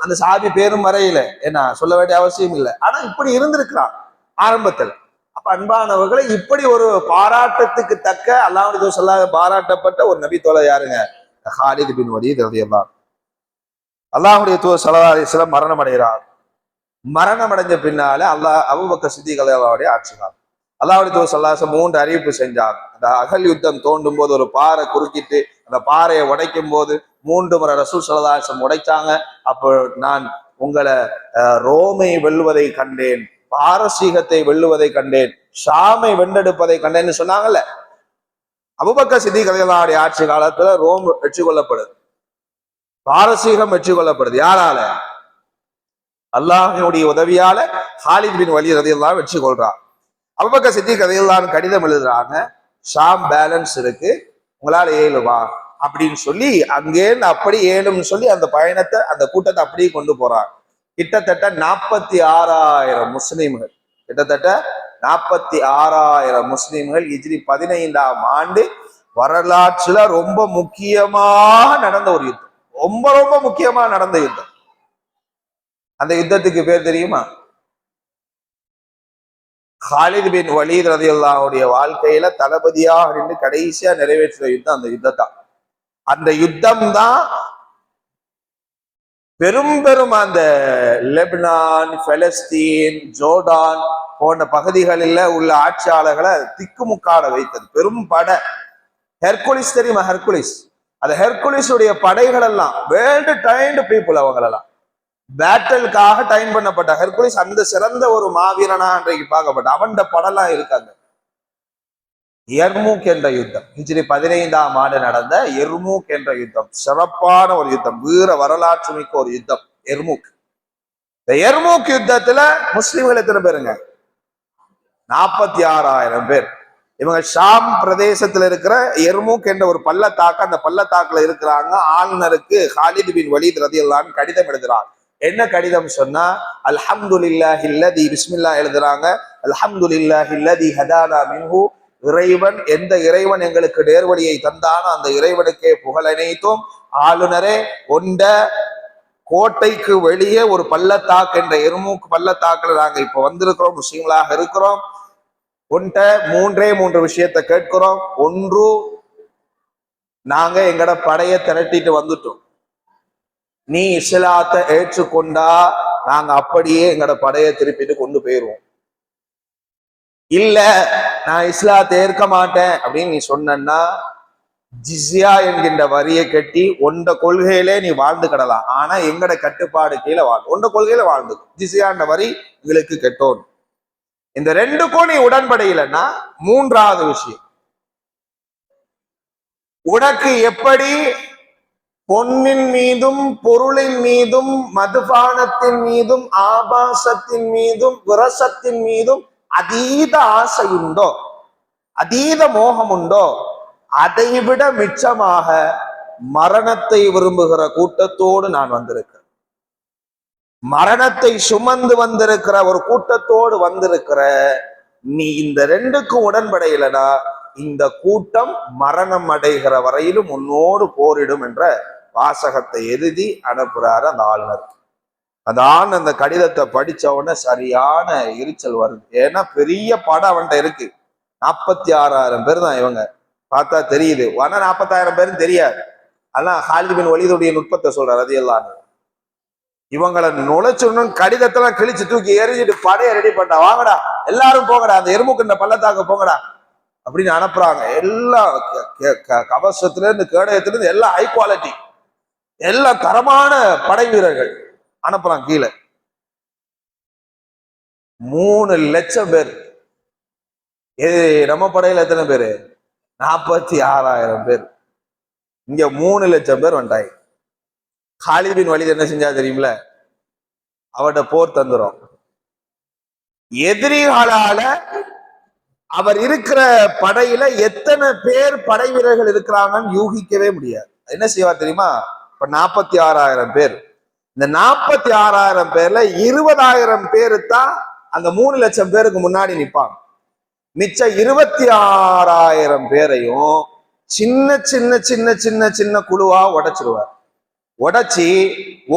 அந்த சாபி பேரும் வரையில, என்ன சொல்ல வேண்டிய அவசியம் இல்லை. ஆனா இப்படி இருந்திருக்கிறான் ஆரம்பத்தில். அப்ப அன்பானவர்களை, இப்படி ஒரு பாராட்டத்துக்கு தக்க அல்லாஹ்வுடைய தூதர் ஸல்லல்லாஹு அலைஹி வஸல்லம் பாராட்டப்பட்ட ஒரு நபி தோழர் யாருங்க, ஹாலித் பின் வலீத் ரலியல்லாஹு அன்ஹு. அல்லாஹ்வுடைய தூதர் ஸல்லல்லாஹு அலைஹி வஸல்லம் மரணம் அடைகிறார். மரணம் அடைஞ்ச பின்னால அபூபக்கர் சித்திக் ரலியல்லாஹு ஆட்சி காலம். அல்லாஹ்வுடைய தூதர் ஸல்லல்லாஹு அலைஹி வஸல்லம் 3 அறிவிப்பு செஞ்சாங்க. அந்த அகல் யுத்தம் தோண்டும் போது ஒரு பாறை குறுக்கிட்டு அந்த பாறையை உடைக்கும் போது 3 முறை ரசூல் ஸல்லல்லாஹு அலைஹி வஸல்லம் உடைச்சாங்க. அப்போ நான் உங்களை ரோமை வெல்லுவதை கண்டேன், பாரசீகத்தை வெல்லுவதை கண்டேன், ஷாமை வென்றெடுப்பதை கண்டேன்னு சொன்னாங்கல்ல. அபூபக்கர் சித்திக் ரலியல்லாஹு அன்ஹு ஆட்சி காலத்துல ரோம் வெற்றி கொள்ளப்படுது, பாரசீகம் வெற்றி கொள்ளப்படுது. யாரால? அல்லாஹ்வுடைய உதவியால ஹாலித் பின் வலீத் ரலியல்லாஹு அன்ஹு வெற்றி கொள்றான். அபூபக்கர் சித்திக் ரலியல்லாஹு அன்ஹு கடிதம் எழுதுறாங்க, ஷாம் பேலன்ஸ் இருக்கு, உங்களால ஏழுவா அப்படின்னு சொல்லி அங்கேருந்து அப்படி ஏழும்னு சொல்லி அந்த பயணத்தை அந்த கூட்டத்தை அப்படியே கொண்டு போறாங்க. கிட்டத்தட்ட 46,000 முஸ்லீம்கள், கிட்டத்தட்ட 46,000 முஸ்லீம்கள் ஹிஜ்ரி 15ஆம் ஆண்டு வரலாற்றுல ரொம்ப முக்கியமாக நடந்த ஒரு யுத்தம், ரொம்ப ரொம்ப முக்கியமா நடந்த யுத்தம். அந்த யுத்தத்துக்கு பேர் தெரியுமா? ஹாலித் பின் வலீத் ரலியல்லாஹுடைய வாழ்க்கையில தளபதியாக நின்று கடைசியா நிறைவேற்றின யுத்தம் அந்த யுத்தத்தான். அந்த யுத்தம் தான் பெரும் பெரும் அந்த லெபனான், பலஸ்தீன், ஜோர்டான் போன்ற பகுதிகளில் உள்ள ஆட்சியாளர்களை திக்குமுக்காட வைத்தது. பெரும் படை ஹெர்குலிஸ் தெரியுமா? ஹெர்குலிஸ், அந்த ஹெர்குலிஸ் உடைய படைகள் எல்லாம் வேர்ல்டு ட்ரைன்டு பீப்புள். அவங்களெல்லாம் பேட்டலுக்காக டைம் பண்ணப்பட்ட ஹெர்குலிஸ் அந்த சிறந்த ஒரு மாவீரனா அன்றைக்கு பார்க்கப்பட்ட அவன் படம்லாம் இருக்காங்க. எர்மூக் என்ற யுத்தம் ஹிஜ்ரி 15ஆம் ஆண்டு நடந்த எர்மூக் என்ற யுத்தம் சிறப்பான ஒரு யுத்தம், வீர வரலாற்று மிக்க ஒரு யுத்தம் எர்மூக். இந்த எர்மூக் யுத்தத்துல முஸ்லிம்கள் எத்தனை பேருங்க? 46,000 பேர். இவங்க ஷாம் பிரதேசத்துல இருக்கிற எர்மூக் என்ற ஒரு பள்ளத்தாக்கு, அந்த பள்ளத்தாக்குல இருக்கிறாங்க. ஆளுநருக்கு ஹாலித் பின் வலீத் ரலியல்லாஹு கடிதம் எழுதுறாங்க. என்ன கடிதம் சொன்னா, அல்ஹம்துலில்லாஹி அல்லதி, பிஸ்மில்லா எழுதுறாங்க, அல்ஹம்துலில்லாஹி அல்லதி ஹதானா மின்ஹு, இறைவன் எந்த இறைவன் எங்களுக்கு நேர்வழியை தந்தானோ அந்த இறைவனுக்கே புகழனைத்தும். ஆளுநரே, ஒண்ட கோட்டைக்கு வெளியே ஒரு பள்ளத்தாக்கு என்ற எர்மூக் பள்ளத்தாக்குல நாங்க இப்ப வந்திருக்கிறோம், முஸ்லிம்களாக இருக்கிறோம். ஒன்ட்ட மூன்று விஷயத்தை கேட்கிறோம். ஒன்று, நாங்க எங்கட படையை திரட்டிட்டு வந்துட்டோம். நீ இஸ்லாத்தை ஏற்றுக்கொண்டா நாங்க அப்படியே எங்கட படையை திருப்பிட்டு கொண்டு போயிருவோம். இல்ல நான் இஸ்லாத்தை ஏற்க மாட்டேன் அப்படின்னு நீ சொன்னா ஜிஸ்யா என்கின்ற வரியை கட்டி உண்ட கொள்கையிலே நீ வாழ்ந்து கிடலாம். ஆனா எங்கட கட்டுப்பாடு கீழே உண்ட கொள்கையில வாழ்ந்து ஜிஸ்யான்ற வரி எங்களுக்கு கெட்டோம். இந்த ரெண்டுக்கும் நீ உடன்படையிலன்னா மூன்றாவது விஷயம், உனக்கு எப்படி பொன்னின் மீதும் பொருளின் மீதும் மதுபானத்தின் மீதும் ஆபாசத்தின் மீதும் விரசத்தின் மீதும் அதீத ஆசை உண்டோ, அதீத மோகம் உண்டோ, அதைவிட மிச்சமாக மரணத்தை விரும்புகிற கூட்டத்தோடு நான் வந்திருக்கிறேன். மரணத்தை சுமந்து வந்திருக்கிற ஒரு கூட்டத்தோடு வந்திருக்கிற நீ இந்த ரெண்டுக்கும் உடன்படையிலனா இந்த கூட்டம் மரணம் அடைகிற வரையிலும் உன்னோடு போரிடும் என்ற வாசகத்தை எழுதி அனுப்புறாரு அந்த ஆளுநர். அந்த கடிதத்தை படிச்ச உடனே சரியான எரிச்சல் வருது. ஏன்னா பெரிய படம் அவன்கிட்ட இருக்கு. 46,000 பேர் தான் இவங்க. பார்த்தா தெரியுது, 40,000 பேரும் தெரியாது. அதான் ஹாலித் பின் வலீதுடைய நுட்பத்தை சொல்றாரு. அது எல்லாம் இவங்களை நுழைச்சுடணும், கடிதத்தெல்லாம் கிழிச்சு தூக்கி எரிஞ்சிட்டு படையை ரெடி பண்ணா, வாங்கடா எல்லாரும் போங்கடா, அந்த எறும்புக்கு பள்ளத்தாக்க போங்கடா அப்படின்னு அனுப்புறாங்க. எல்லாம் கவசத்துல இருந்து கேடயத்துல இருந்து எல்லாம் ஹை குவாலிட்டி, எல்லாம் தரமான படை வீரர்கள் அனுப்புறாங்க. கீழே 3 லட்சம் பேர். நம்ம படையில எத்தனை பேரு? 46,000 பேர். இங்க 3 லட்சம் பேர் வந்துட்டாங்க. ஹாலித் பின் வலீத் என்ன செஞ்சா தெரியுமில? அவர்கிட்ட போர் தந்துரும். எதிரிகளால அவர் இருக்கிற படையில எத்தனை பேர் படை வீரர்கள் இருக்கிறாங்கன்னு யூகிக்கவே முடியாது. என்ன செய்வார் தெரியுமா? இப்ப 46,000 பேர். இந்த 46,000 பேர்ல 20,000 பேரு தான் அந்த 3 லட்சம் பேருக்கு முன்னாடி நிற்பாங்க. மிச்ச 26,000 பேரையும் சின்ன சின்ன சின்ன சின்ன சின்ன குழுவா உடைச்சிருவார். உடைச்சி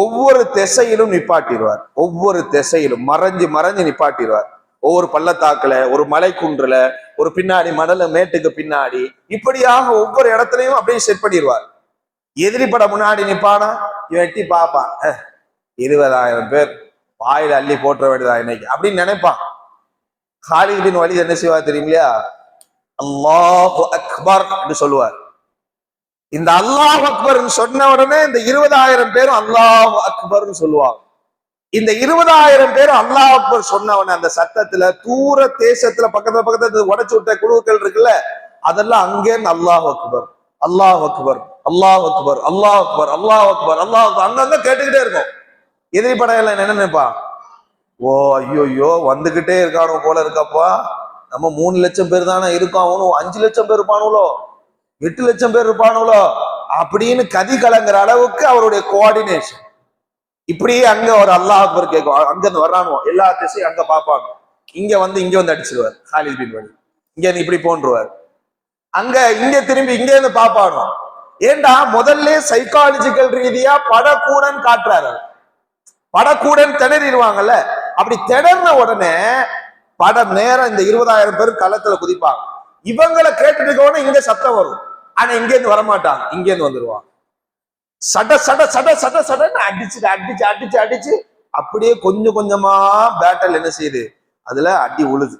ஒவ்வொரு திசையிலும் நிப்பாட்டிடுவார். ஒவ்வொரு திசையிலும் மறைஞ்சு மறைஞ்சு நிப்பாட்டிடுவார். ஒவ்வொரு பள்ளத்தாக்குல, ஒரு மலை குன்றுல, ஒரு பின்னாடி மணல மேட்டுக்கு பின்னாடி, இப்படியாக ஒவ்வொரு இடத்துலையும் அப்படியே செட் பண்ணிடுவார். எதிரி படம் முன்னாடி நிப்பானா இவன் எட்டி பார்ப்பான், 20,000 பேர் வாயில அள்ளி போட்டுற வேண்டியதா இன்னைக்கு அப்படின்னு நினைப்பான். ஹாலித் பின் வலீத் என்ன செய்வார் தெரியுமில்லையா? அல்லாஹு அக்பர் என்று சொல்லுவார். இந்த அல்லாஹ் அக்பர் சொன்ன உடனே இந்த 20,000 பேரும் அல்லாஹ் அக்பர்னு சொல்லுவாங்க. இந்த 20,000 பேரும் அல்லாஹ் அக்பர் சொன்ன உடனே அந்த சத்தத்துல தூர தேசத்துல பக்கத்துல உடைச்சு விட்ட குழுக்கள் இருக்குல்ல, அதெல்லாம் அங்கே அல்லாஹ் அக்பர் அல்லாஹ் அக்பர் அல்லாஹ் அக்பர் அல்லாஹ் அக்பர் அல்லாஹ் அக்பர் அல்லாஹ் அக்பர் அங்கங்க கேட்டுக்கிட்டே இருக்கும். எதிரி படையில என்ன நினைப்பா? ஓ ஐயோ வந்துகிட்டே இருக்கானோ போல இருக்கப்பா, நம்ம 3 லட்சம் பேர் தானே இருக்கோம், அவனும் 5 லட்சம் பேர் இருப்பானுங்களோ, 8 லட்சம் பேர் இருப்பானுங்களோ அப்படின்னு கதி கலங்குற அளவுக்கு அவருடைய கோஆர்டினேஷன். இப்படியே அங்க ஒரு அல்லாஹ் அக்பர் கேட்கும். அங்க இருந்து வர்றானோ எல்லா திசையும் அங்க பார்ப்பாங்க. இங்க வந்து அடிச்சிருவார் ஹாலித் பின் வலீத். இங்க இப்படி போன்றுவார். அங்க இங்க திரும்பி இங்க இருந்து பார்ப்பானோ. ஏண்டா முதல்ல சைக்காலஜிக்கல் ரீதியா படக்கூடன் காட்டுறாரு. படக்கூடன் திணறிடுவாங்கல்ல. அப்படி திணறின உடனே படம் நேரம் இந்த 20,000 பேர் களத்துல குதிப்பாங்க. இவங்களை கேட்டுட்டு இருக்கவன இங்க சத்தம் வரும். ஆனா இங்க இருந்து வரமாட்டாங்க, இங்க இருந்து வந்துருவாங்க. சட சட சட சட சடன்னு அடிச்சு அடிச்சு அடிச்சு அடிச்சு அப்படியே கொஞ்சம் கொஞ்சமா பேட்டல் என்ன செய்யுது, அதுல அடி உழுது.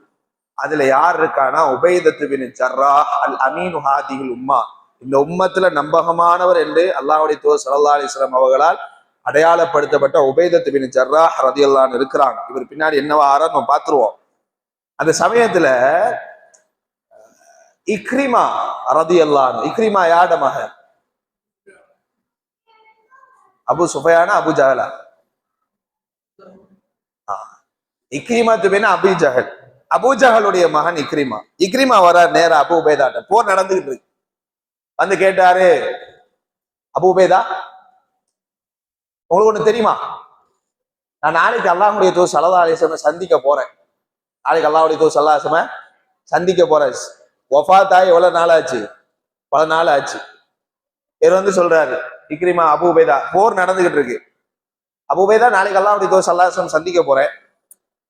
அதுல யார் இருக்கானா உபைதத்து பின் ஜர்ராஹ் அல் அமீனு ஹாதிஹில் உம்மா, இந்த உம்மத்துல நம்பகமானவர் என்று அல்லாஹ்வுடைய தூதர் ஸல்லல்லாஹு அலைஹி வஸல்லம் அவர்களால் அடையாளப்படுத்தப்பட்ட உபைதத்து பின் ஜர்ராஹ் ரலியல்லாஹு அன்ஹு இருக்கிறாங்க. இவர் பின்னாடி என்னவா ஆறார் நம்ம பார்த்துருவோம். அந்த சமயத்துல இக்ரிமா ரலியல்லாஹு அன்ஹு, இக்ரிமா யாட மகன்? அபு சுஃபயானா அபு ஜஹலா? இக்ரிமா பின் அபி ஜஹல், அபு ஜஹலுடைய மகன் இக்ரிமா. இக்ரிமா வர நேரா அபு உபைதாட்ட, போர் நடந்துகிட்டு இருக்கு. வந்து கேட்டாரு, அபு உபைதா உங்களுக்கு ஒண்ணு தெரியுமா, நான் நாளைக்கு அல்லாஹ்வுடைய தூதர் ஸல்லல்லாஹு அலைஹி வஸல்லம் சந்திக்க போறேன். நாளைக்கு அல்லாஹ்வுடைய தூதர் ஸல்லல்லாஹு அலைஹி வஸல்லம் சந்திக்க போறேன். வஃபாத் ஆகி எவ்வளவு நாள் ஆச்சு? பல நாள் ஆச்சு. இவர் வந்து சொல்றாரு, இக்ரிமா அபு உபைதா போர் நடந்துகிட்டு இருக்கு, அபு உபைதா நாளைக்கு அல்லாஹ்வுடைய தூதர் ஸல்லல்லாஹு அலைஹி வஸல்லம் சந்திக்க போறேன்,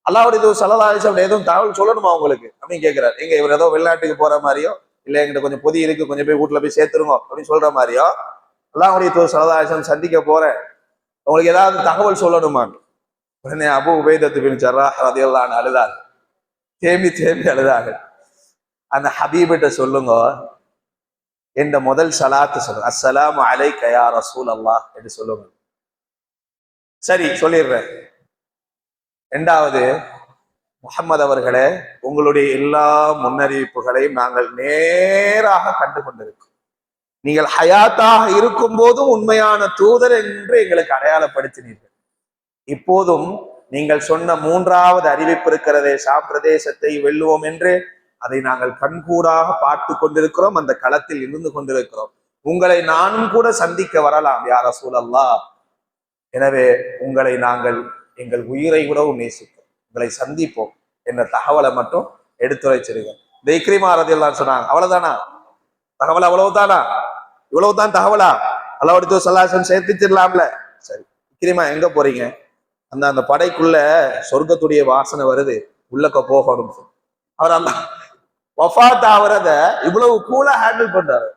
அல்லாஹ்வுடைய தூதர் ஸல்லல்லாஹு அலைஹி வஸல்லம் எதுவும் தகவல் சொல்லணுமா உங்களுக்கு அப்படின்னு கேட்கிறாரு. எங்க இவர் ஏதோ வெளிநாட்டுக்கு போற மாதிரியோ, இல்ல எங்கிட்ட கொஞ்சம் பொதி இருக்கு கொஞ்சம் போய் வீட்டுல போய் சேர்த்துருங்க அப்படின்னு சொல்ற மாதிரியோ, அல்லாஹ்வுடைய தூதர் ஸல்லல்லாஹு அலைஹி வஸல்லம் சந்திக்க போறேன், உங்களுக்கு ஏதாவது தகவல் சொல்லணுமா? உடனே அபு உபைதத்து பின் ஜர்ராஹ் ரலியல்லாஹு அன்ஹு அழுதாங்க, தேம்பி தேம்பி அழுதாங்க. அந்த ஹபீபிட்ட சொல்லுங்க, என்ற முதல் சலாத்து சொல்லுங்க, அஸ்ஸலாமு அலைக்க யா ரசூலல்லாஹ் என்று சொல்லுங்க. சரி சொல்லிடுறேன். இரண்டாவது, முஹம்மது அவர்களே, உங்களுடைய எல்லா முன்னறிவிப்புகளையும் நாங்கள் நேராக கண்டு கொண்டிருக்கோம். நீங்கள் ஹயாத்தாக இருக்கும் போதும் உண்மையான தூதர் என்று எங்களுக்கு அடையாளப்படுத்தினீர்கள். இப்போதும் நீங்கள் சொன்ன மூன்றாவது அறிவிப்பு இருக்கிறதே, ஷாம் பிரதேசத்தை வெல்லுவோம் என்று, அதை நாங்கள் கண்கூடாக பார்த்து கொண்டிருக்கிறோம், அந்த களத்தில் இருந்து கொண்டிருக்கிறோம். உங்களை நானும் கூட சந்திக்க வரலாம் யா ரசூலல்லாஹ். எனவே உங்களை நாங்கள் எங்கள் உயிரை விடவும் நேசிப்போம், உங்களை சந்திப்போம் என்ற தகவலை மட்டும் எடுத்துரைச்சிருங்க. இந்த இக்ரிமா ரலியல்லாஹு அன்ஹு சொன்னாங்க, அவ்வளவுதானா தகவல்? அவ்வளவுதானா? இவ்வளவுதான் தகவலா? அல்லாஹ்வுடைய தூதர் ஸல்லல்லாஹு அலைஹி வஸல்லம் சேர்த்துச்சிடலாம்ல. சரி, இக்ரிமா எங்க போறீங்க? அந்த படைக்குள்ள சொர்க்கத்துடைய வாசனை வருது, உள்ளக்க போகணும். அவர் அல்லாஹ் வஃபாத் ஆவறத இவ்வளவு கூலா ஹேண்டில் பண்றாரு.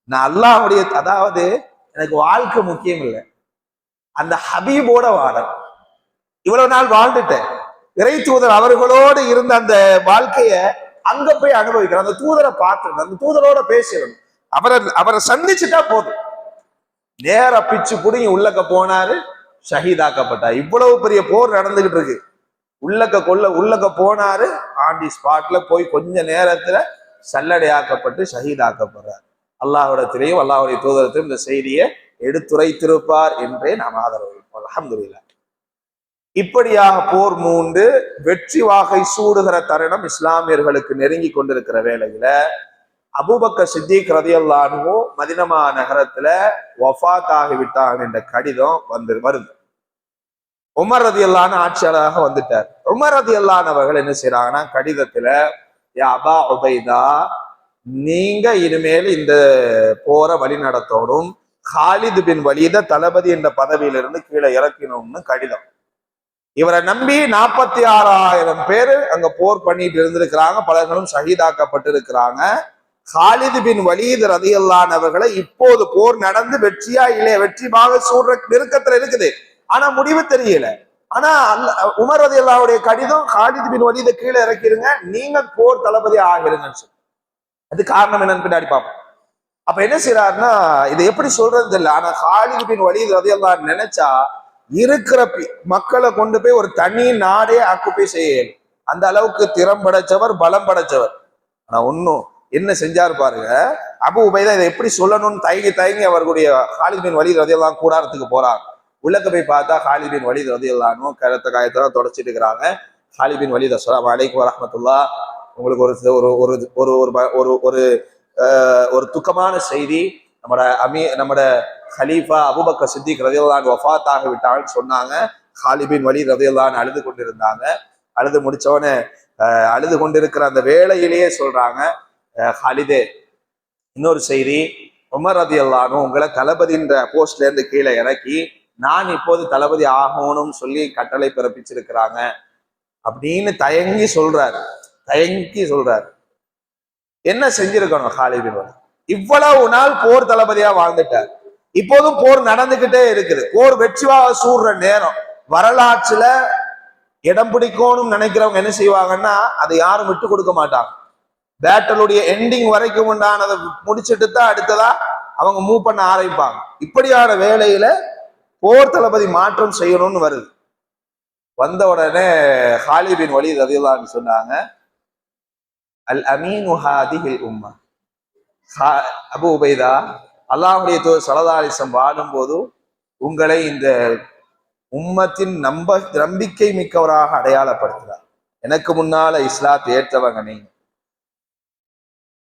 நான் அல்லாஹ்வுடைய, அதாவது எனக்கு வாழ்க்கை முக்கியம் இல்லை, அந்த ஹபீபோட வாழ இவ்வளவு நாள் வாழ்ந்துட்டேன். இறை தூதர் அவர்களோடு இருந்த அந்த வாழ்க்கைய அங்க போய் அனுபவிக்கிறேன். அந்த தூதரை பார்த்துருந்தேன், அந்த தூதரோட பேசுறேன், அவரை சந்திச்சுட்டா போதும். நேர பிச்சு புடுங்கி உள்ளக்க போனாரு, ஷஹீதாக்கப்பட்டார். இவ்வளவு பெரிய போர் நடந்துகிட்டு இருக்கு, உள்ளக்க போனாரு, ஆண்டி ஸ்பாட்ல போய் கொஞ்ச நேரத்துல சல்லடையாக்கப்பட்டு ஷஹீதாக்கப்படுறார். அல்லாஹ்விடத்திலேயும் அல்லாஹ்வுடைய தூதரத்திலும் இந்த செய்தியை எடுத்துரைத்திருப்பார் என்றே நாம் ஆதரவு. அல்ஹம்துலில்லாஹ். இப்படியாக போர் மூண்டு வெற்றி வாகை சூடுகிற தருணம் இஸ்லாமியர்களுக்கு நெருங்கி கொண்டிருக்கிற வேளையில அபூபக்கர் சித்திக் ரலியல்லாஹு அன்ஹு மதீனா நகரத்துல வஃபாத் ஆகிவிட்டார் என்ற கடிதம் வருது. உமர் ரலியல்லாஹு அன்ஹு ஆட்சியாளராக வந்துட்டார். உமர் ரலியல்லாஹு அன்ஹு அவர்கள் என்ன செய்யறாங்கன்னா, கடிதத்துல, யா அபா உபைதா, நீங்க இனிமேல் இந்த போற வழி நடத்தோடும், காலித் பின் வலீத தளபதி என்ற பதவியிலிருந்து கீழே இறக்கணும்னு கடிதம். இவரை நம்பி 46,000 பேரு அங்க போர் பண்ணிட்டு இருந்திருக்கிறாங்க, பலர்களும் ஷஹீதாக்கப்பட்டு இருக்கிறாங்க. காலித் பின் வலீத் ரலியல்லாஹு அன்ஹு அவர்களை இப்போது போர் நடந்து வெற்றியா இல்லையா, வெற்றிமாக சூடுற நெருக்கத்துல இருக்குது, ஆனா முடிவு தெரியல. ஆனா உமர் ரலியல்லாஹு அன்ஹுடைய கடிதம், காலித் பின் வலீத கீழே இறக்கிடுங்க, நீங்க போர் தளபதி ஆகிருங்கன்னு சொல்லி. அது காரணம் என்னன்னு பின்னாடி பார்ப்போம். அப்ப என்ன செய்யறாருன்னா, இதை எப்படி சொல்றது இல்லை, ஆனா காலித் பின் வலீத் ரலியல்லாஹு அன்ஹு நினைச்சா இருக்கிற மக்களை கொண்டு போய் ஒரு தனி நாடே ஆக்குப்பை செய்ய, அந்த அளவுக்கு திறம் படைச்சவர், பலம் படைச்சவர். ஆனா ஒன்னும் என்ன செஞ்சாரு பாருங்க, அபு உபைதா இதை எப்படி சொல்லணும்னு தயங்கி அவர்களுடைய காலித் பின் வலீத் ரலியல்லாஹு அன்ஹு கூடாரத்துக்கு போறாங்க. உள்ளக்க போய் பார்த்தா காலித் பின் வலீத் ரலியல்லாஹு அன்ஹு கருத்த காயத்தான் தொடச்சிட்டு இருக்கிறாங்க. காலித் பின் வலீத், அஸ்ஸலாமு அலைக்கும் வரஹ்மத்துல்லாஹ், உங்களுக்கு ஒரு துக்கமான செய்தி, நம்மட ஹலீஃபா அபூபக்கர் சித்திக் ரலியல்லாஹு அன்ஹு வஃபாத் ஆகிவிட்டான்னு சொன்னாங்க. காலித் பின் வலீத் ரலியல்லாஹு அன்ஹு அழுது கொண்டிருந்தாங்க. அழுது முடிச்சவனே அழுது கொண்டிருக்கிற அந்த வேளையிலேயே சொல்றாங்க, ஹாலிதே, இன்னொரு செய்தி, உமர் ரலியல்லாஹு அன்ஹு உங்களை தளபதின்ற போஸ்ட்ல இருந்து கீழே இறக்கி நான் இப்போது தளபதி ஆகணும்னு சொல்லி கட்டளை பிறப்பிச்சிருக்கிறாங்க. அப்படின்னு தயங்கி சொல்றாரு. என்ன செஞ்சிருக்கணும் ஹாலித் பின் வலீத்? இவ்வளவு நாள் போர் தளபதியா வாழ்ந்துட்டார். இப்போதும் போர் நடந்துகிட்டே இருக்குது. போர் வெற்றிவாக சூடுற நேரம். வரலாற்றுல இடம் பிடிக்கணும்னு நினைக்கிறவங்க என்ன செய்வாங்கன்னா அதை யாரும் விட்டு கொடுக்க மாட்டாங்க. பேட்டலுடைய எண்டிங் வரைக்கும் உண்டானதை முடிச்சுட்டு தான் அடுத்ததா அவங்க மூவ் பண்ண ஆரம்பிப்பாங்க. இப்படியான வேலையில போர் தளபதி மாற்றம் செய்யணும்னு வருது. வந்த உடனே ஹாலித் பின் வலீத் ரலியல்லாஹு அன்ஹு சொன்னாங்க, அல் அமீனு ஹாதிஹில் உம்மா. அபு உபைதா, அல்லாஹ்வுடைய தூதர் ஸல்லல்லாஹு அலைஹி வஸல்லம் வாழும்போது உங்களை இந்த உம்மத்தின் நம்பிக்கை மிக்கவராக அடையாளப்படுத்துறார். எனக்கு முன்னால இஸ்லாத்தை ஏற்றவங்க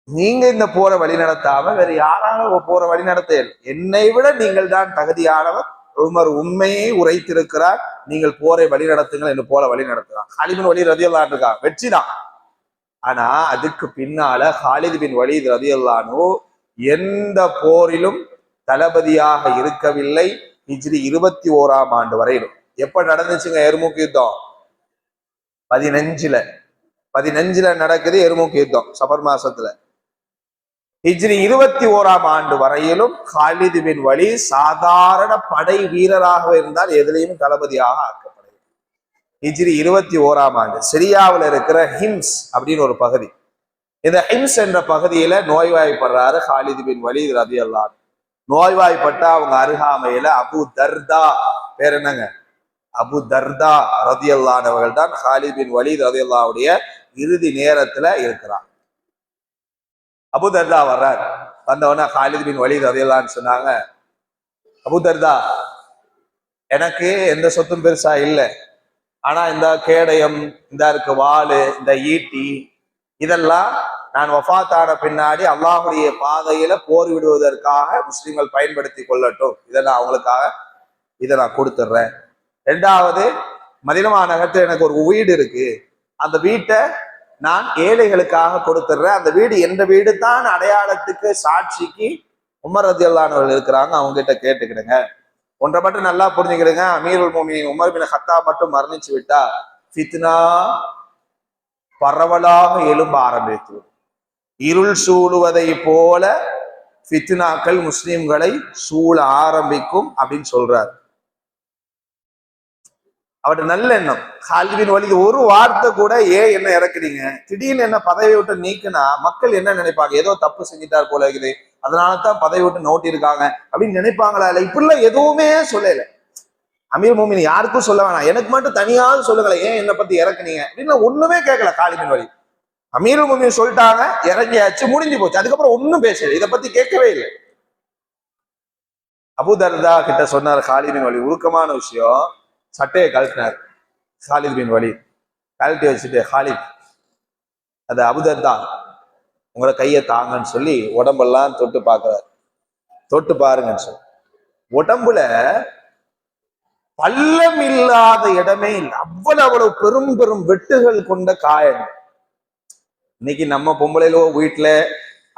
நீங்க இந்த போரை வழி நடத்தாம வேற யாராலும் போரை வழி நடத்த, என்னை விட நீங்கள் தான் தகுதியானவர். உமர் உண்மையை உரைத்திருக்கிறார், நீங்கள் போரை வழி நடத்துங்கள் என்று போல வழி நடத்துறான். ஹாலித் பின் வலீத் ரலியல்லாஹு அன்ஹு இருக்காங்க, வெற்றி தான். ஆனா அதுக்கு பின்னால ஹாலித் பின் வலீத் ரலியல்லாஹு அன்ஹு எந்த போரிலும் தளபதியாக இருக்கவில்லை. ஹிஜ்ரி 21ஆம் ஆண்டு வரையிலும். எப்ப நடந்துச்சுங்க எர்முக் யுத்தம்? 15ல நடக்குது எர்முக் யுத்தம், சஃபர் மாசத்துல. ஹிஜ்ரி 21ஆம் ஆண்டு வரையிலும் ஹாலித் பின் வலீத் சாதாரண படை வீரராக இருந்தால் எதிலையும் தளபதியாக ஆக்கப்படவில்லை. ஹிஜ்ரி 21ஆம் ஆண்டு சிரியாவில் இருக்கிற ஹிம்ஸ் அப்படின்னு ஒரு பகுதி. இந்த ஹிம்ஸ் என்ற பகுதியில நோய்வாய்ப்படுறாரு ஹாலித் பின் வலீத் ரலியல்லாஹு அன்ஹு. நோய்வாய்ப்பட்ட அவங்க அருகாமையில அபு தர்தா, பேர் என்னங்க? அபு தர்தா ரலியல்லாஹு அன்ஹு அவர்கள் தான் ஹாலித் பின் வலீத் ரலியல்லாஹுடைய இறுதி நேரத்துல இருக்கிறார். அபு தர்தா வர்றார். வந்தவொடனே ஹாலித் பின் வலீத் ரலியல்லாஹு அன்ஹு சொன்னாங்க, அபு தர்தா, எனக்கு எந்த சொத்தும் பெருசா இல்லை, ஆனா இந்த கேடயம், இந்த இருக்கு வாளு, இந்த ஈட்டி, இதெல்லாம் நான் வஃபாத்தான பின்னாடி அல்லாஹுடைய பாதையில போர் விடுவதற்காக முஸ்லிம்கள் பயன்படுத்தி கொள்ளட்டும், இதை நான் அவங்களுக்காக இதை நான் கொடுத்துட்றேன். ரெண்டாவது, மதீனா நகரத்துல எனக்கு ஒரு வீடு இருக்கு, அந்த வீட்டை நான் ஏழைகளுக்காக கொடுத்துட்றேன். அந்த வீடு எந்த வீடு தான் அடையாளத்துக்கு சாட்சிக்கு உமர் ரலியல்லாஹு அன்ஹு இருக்கிறாங்க, அவங்க கிட்ட கேட்டுக்கிடுங்க. ஒன்றை மட்டும் நல்லா புரிஞ்சுக்கிடுங்க, அமீருல் மோமினீன் உமர் பின் கத்தாப் மட்டும் மரணிச்சு விட்டா ஃபித்னா பரவலாக எழும்ப ஆரம்பித்து, இருள் சூழுவதை போல ஃபித்னாக்கள் முஸ்லிம்களை சூழ ஆரம்பிக்கும் அப்படின்னு சொல்றாரு. அவருடைய நல்ல எண்ணம். ஹாலித் பின் வலீத் ஒரு வார்த்தை கூட ஏன் என்ன இறக்குறீங்க, திடீர்னு என்ன பதவி விட்டு நீக்குனா மக்கள் என்ன நினைப்பாங்க, ஏதோ தப்பு செஞ்சிட்டார் போல இருக்குது, அதனாலதான் பதவி விட்டு நோட்டிருக்காங்க அப்படின்னு நினைப்பாங்களா? இல்லை, இப்படிலாம் எதுவுமே சொல்லல. அமீர் மோமின் யாருக்கும் சொல்ல வேணாம், எனக்கு மட்டும் தனியாவது சொல்லுங்களேன், ஏன் என்னை பத்தி இறக்குனீங்க அப்படின்னு ஒண்ணுமே கேட்கல ஹாலித் பின் வலீத். அமீர் மோமின் சொல்லிட்டாங்க, இறங்கியாச்சு, முடிஞ்சு போச்சு. அதுக்கப்புறம் ஒன்னும் பேசல, இதை பத்தி கேட்கவே இல்லை. அபு தர்தா கிட்ட சொன்னார் ஹாலித் பின் வலீத், உருக்கமான விஷயம். சட்டையை கழட்டினார் ஹாலித் பின் வலீத். கழட்டி வச்சுட்டு, ஹாலித், அது அபு தர்தா, உங்களோட கையை தாங்கன்னு சொல்லி உடம்பெல்லாம் தொட்டு பார்க்கிறார். தொட்டு பாருங்கன்னு சொல்லி, உடம்புல பள்ளம் இல்லாத இடமே இல்லை, அவ்வளவு பெரும் பெரும் வெட்டுகள் கொண்ட காயங்கள். இன்னைக்கு நம்ம பொம்பளையிலோ வீட்டுல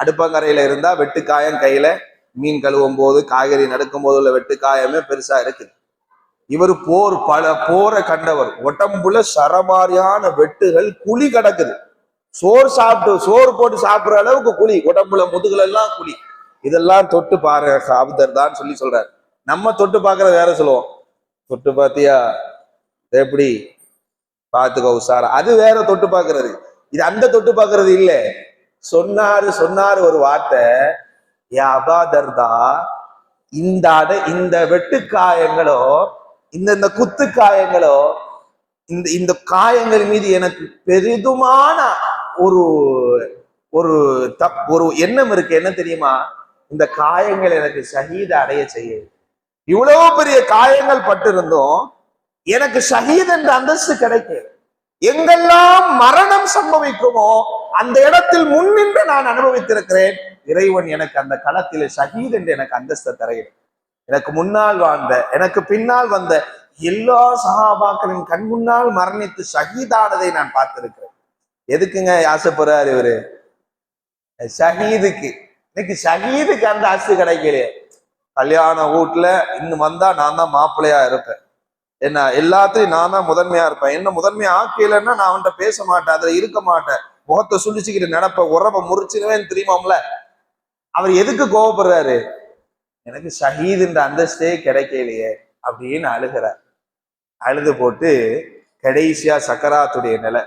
அடுப்பங்கரையில இருந்தா வெட்டு காயம் கையில, மீன் கழுவும் போது காய்கறி நடுக்கும் போது உள்ள வெட்டு காயமே பெருசா இருக்குது. இவர் பல போரை கண்டவர், உடம்புல சரமாரியான வெட்டுகள், குழி கிடக்குது. சோறு போட்டு சாப்பிடுற அளவுக்கு குழி, உடம்புல முதுகுல எல்லாம் குழி. இதெல்லாம் தொட்டு பாருங்க அபு தர்தான்னு சொல்லி சொல்றாரு. நம்ம தொட்டு பார்க்கறது வேற சொல்லுவோம், தொட்டு பார்த்தியா எப்படி பார்த்துக்கோ உசாரா, அது வேற தொட்டு பார்க்கறது. இது அந்த தொட்டு பார்க்கறது இல்ல. சொன்னாரு ஒரு வார்த்தை, யா அபா தர்தா, இந்த வெட்டுக்காயங்களோ, இந்த குத்து காயங்களோ, இந்த காயங்கள் மீது எனக்கு பெரிதுமான ஒரு ஒரு ஒரு எண்ணம் இருக்கு. என்ன தெரியுமா? இந்த காயங்கள் எனக்கு ஷஹீத அடைய செய்ய. இவ்வளவு பெரிய காயங்கள் பட்டிருந்தோம், எனக்கு ஷஹீத் என்ற அந்தஸ்து கிடைக்கும். எங்கெல்லாம் மரணம் சம்பவிக்குமோ அந்த இடத்தில் முன்னின்று நான் அனுபவித்திருக்கிறேன். இறைவன் எனக்கு அந்த களத்தில் ஷஹீத் என்று எனக்கு அந்தஸ்தை தருகிறேன். எனக்கு முன்னால் வாழ்ந்த, எனக்கு பின்னால் வந்த எல்லா சஹாபாக்களின் கண் முன்னால் மரணித்து ஷஹீதானதை நான் பார்த்திருக்கிறேன். எதுக்குங்க ஆசைப்படுறாரு இவரு? ஷஹீதுக்கு. இன்னைக்கு ஷஹீதுக்கு அந்த ஆசை கிடைக்கலையே. கல்யாண வீட்டுல இன்னும் வந்தா நான் தான் மாப்பிள்ளையா இருப்பேன், என்ன எல்லாத்தையும் நான் தான் முதன்மையா இருப்பேன், என்ன முதன்மையா ஆக்கலைன்னா நான் அவன்கிட்ட பேச மாட்டேன், அதுல இருக்க மாட்டேன், முகத்தை சுழிச்சுக்கிட்டு நடப்ப உறவை முறிச்சிருவேன்னு தெரியுமாம்ல. அவர் எதுக்கு கோவப்படுறாரு? எனக்கு ஷஹீதுன்ற அந்தஸ்தே கிடைக்கலையே அப்படின்னு அழுகிறார். அழுது போட்டு கடைசியா சக்கராத்துடைய நிலை,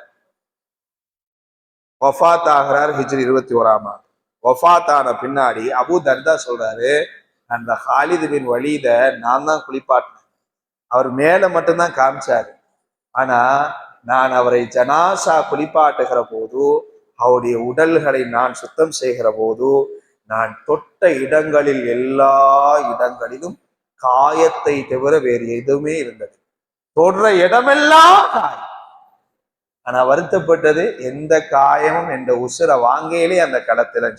வஃபாத் ஆகிறார். ஹிஜ்ரி 21ஆம் ஆண்டு. வஃபாத் ஆன பின்னாடி அபூ தர்தா சொல்றாரு, அந்த ஹாலித் பின் வலீத நான் தான் குளிப்பாட்டினேன். அவர் மேல மட்டும்தான் காமிச்சாரு. ஆனா நான் அவரை ஜனாசா குளிப்பாட்டுகிற போது, அவருடைய உடல்களை நான் சுத்தம் செய்கிற போது, நான் தொட்ட இடங்களில் எல்லா இடங்களிலும் காயத்தை தவிர வேறு எதுவுமே இருந்தது. தொடுற இடமெல்லாம் காயம். ஆனா வருத்தப்பட்டது, எந்த காயமும் என்ற உசுரை வாங்கையிலே அந்த கடத்துல.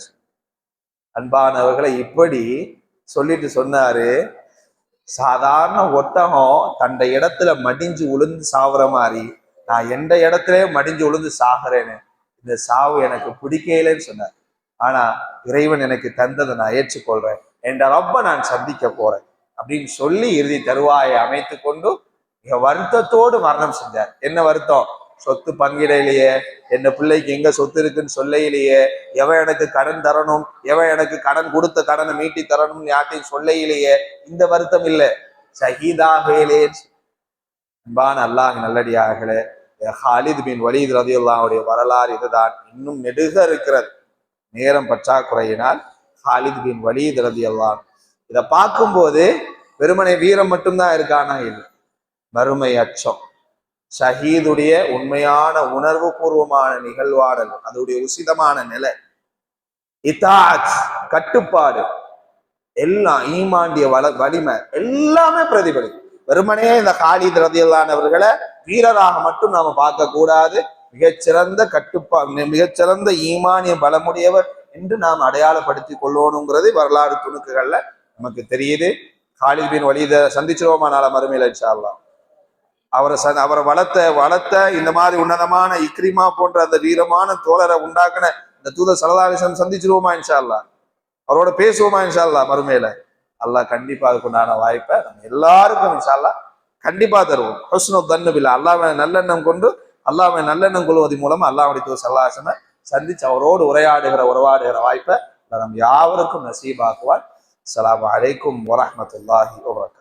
அன்பானவர்களை இப்படி சொல்லிட்டு சொன்னாரு, சாதாரண ஒட்டகம் தண்ட இடத்துல மடிஞ்சு உளுந்து சாவுற மாதிரி நான் எந்த இடத்துல மடிஞ்சு உளுந்து சாகிறேன்னு, இந்த சாவு எனக்கு பிடிக்கலன்னு சொன்னார். ஆனா இறைவன் எனக்கு தந்ததை நான் ஏற்றுக்கொள்றேன், என்ற ரப்ப நான் சந்திக்க போறேன் அப்படின்னு சொல்லி இறுதி தருவாயை அமைத்து கொண்டு மிக வருத்தத்தோடு மரணம் செஞ்சார். என்ன வருத்தம்? சொத்து பங்கிடையிலேயே, என்ன பிள்ளைக்கு எங்க சொத்து இருக்குன்னு சொல்லையிலேயே, எவன் எனக்கு கடன் தரணும், எவன் எனக்கு கடன் கொடுத்த கடனை மீட்டி தரணும்னு யார்ட்டையும் சொல்லையிலேயே இந்த வருத்தம் இல்லை, ஷஹீதாகலே. அன்பான அல்லாஹ் நல்லடியார்களே, ஹாலித் பின் வலீத் ரலியல்லாஹுடைய வரலாறு இதுதான். இன்னும் நெடுக இருக்கிறது, நேரம் பற்றாக்குறையினால். ஹாலித் பின் வலீத் ரலியல்லாஹு இதை பார்க்கும்போது வெறுமனை வீரம் மட்டும்தான் இருக்கானா? இல்லை, மறுமை அச்சம், ஷஹீதுடைய உண்மையான உணர்வு பூர்வமான நிகழ்வாடல், அதோடைய உசிதமான நிலை, இதாத் கட்டுப்பாடு, எல்லாம் ஈமாண்டிய வலிமை எல்லாமே பிரதிபலிக்கும். வெறுமனே இந்த ஹாலித் ரலியல்லாஹு அவர்களை வீரராக மட்டும் நாம பார்க்க கூடாது, மிகச்சிறந்த மிகச்சிறந்த ஈமானிய பலமுடையவர் என்று நாம் அடையாளப்படுத்தி கொள்ளணுங்கிறது வரலாறு துணுக்குகள்ல நமக்கு தெரியுது. ஹாலித் பின் வலீதை சந்திச்சிருவோமா நாள மறுமையில இன்ஷா அல்லாஹ். அவரை வளர்த்த இந்த மாதிரி உன்னதமான இக்ரிமா போன்ற அந்த வீரமான தோழரை உண்டாக்குன இந்த தூதர் ஸல்லல்லாஹு அலைஹி வஸல்லம் சந்திச்சிருவோமா இன்ஷா அல்லாஹ், அவரோட பேசுவோமா இன்ஷா அல்லாஹ் மறுமையில. அல்லாஹ் கண்டிப்பா அதுக்குண்டான வாய்ப்பை நம்ம எல்லாருக்கும் இன்ஷா அல்லாஹ் கண்டிப்பா தருவோம். ஹுஸ்னு தன்னு பில்லாஹ், அல்லாஹ்வை நல்லெண்ணம் கொண்டு அல்லாஹ்வை நல்லெண்ணம் கொள்வதன் மூலம் அல்லாஹ்வுடைய தூதர் ஸல்லல்லாஹு அலைஹி வஸல்லம் சந்திச்சு அவரோடு உரையாடுகிற வாய்ப்பை நம் யாவருக்கும் நசீபாக்குவார். அஸ்ஸலாமு அலைக்கும் வரஹ்மத்துல்லாஹி வபரகாத்துஹு.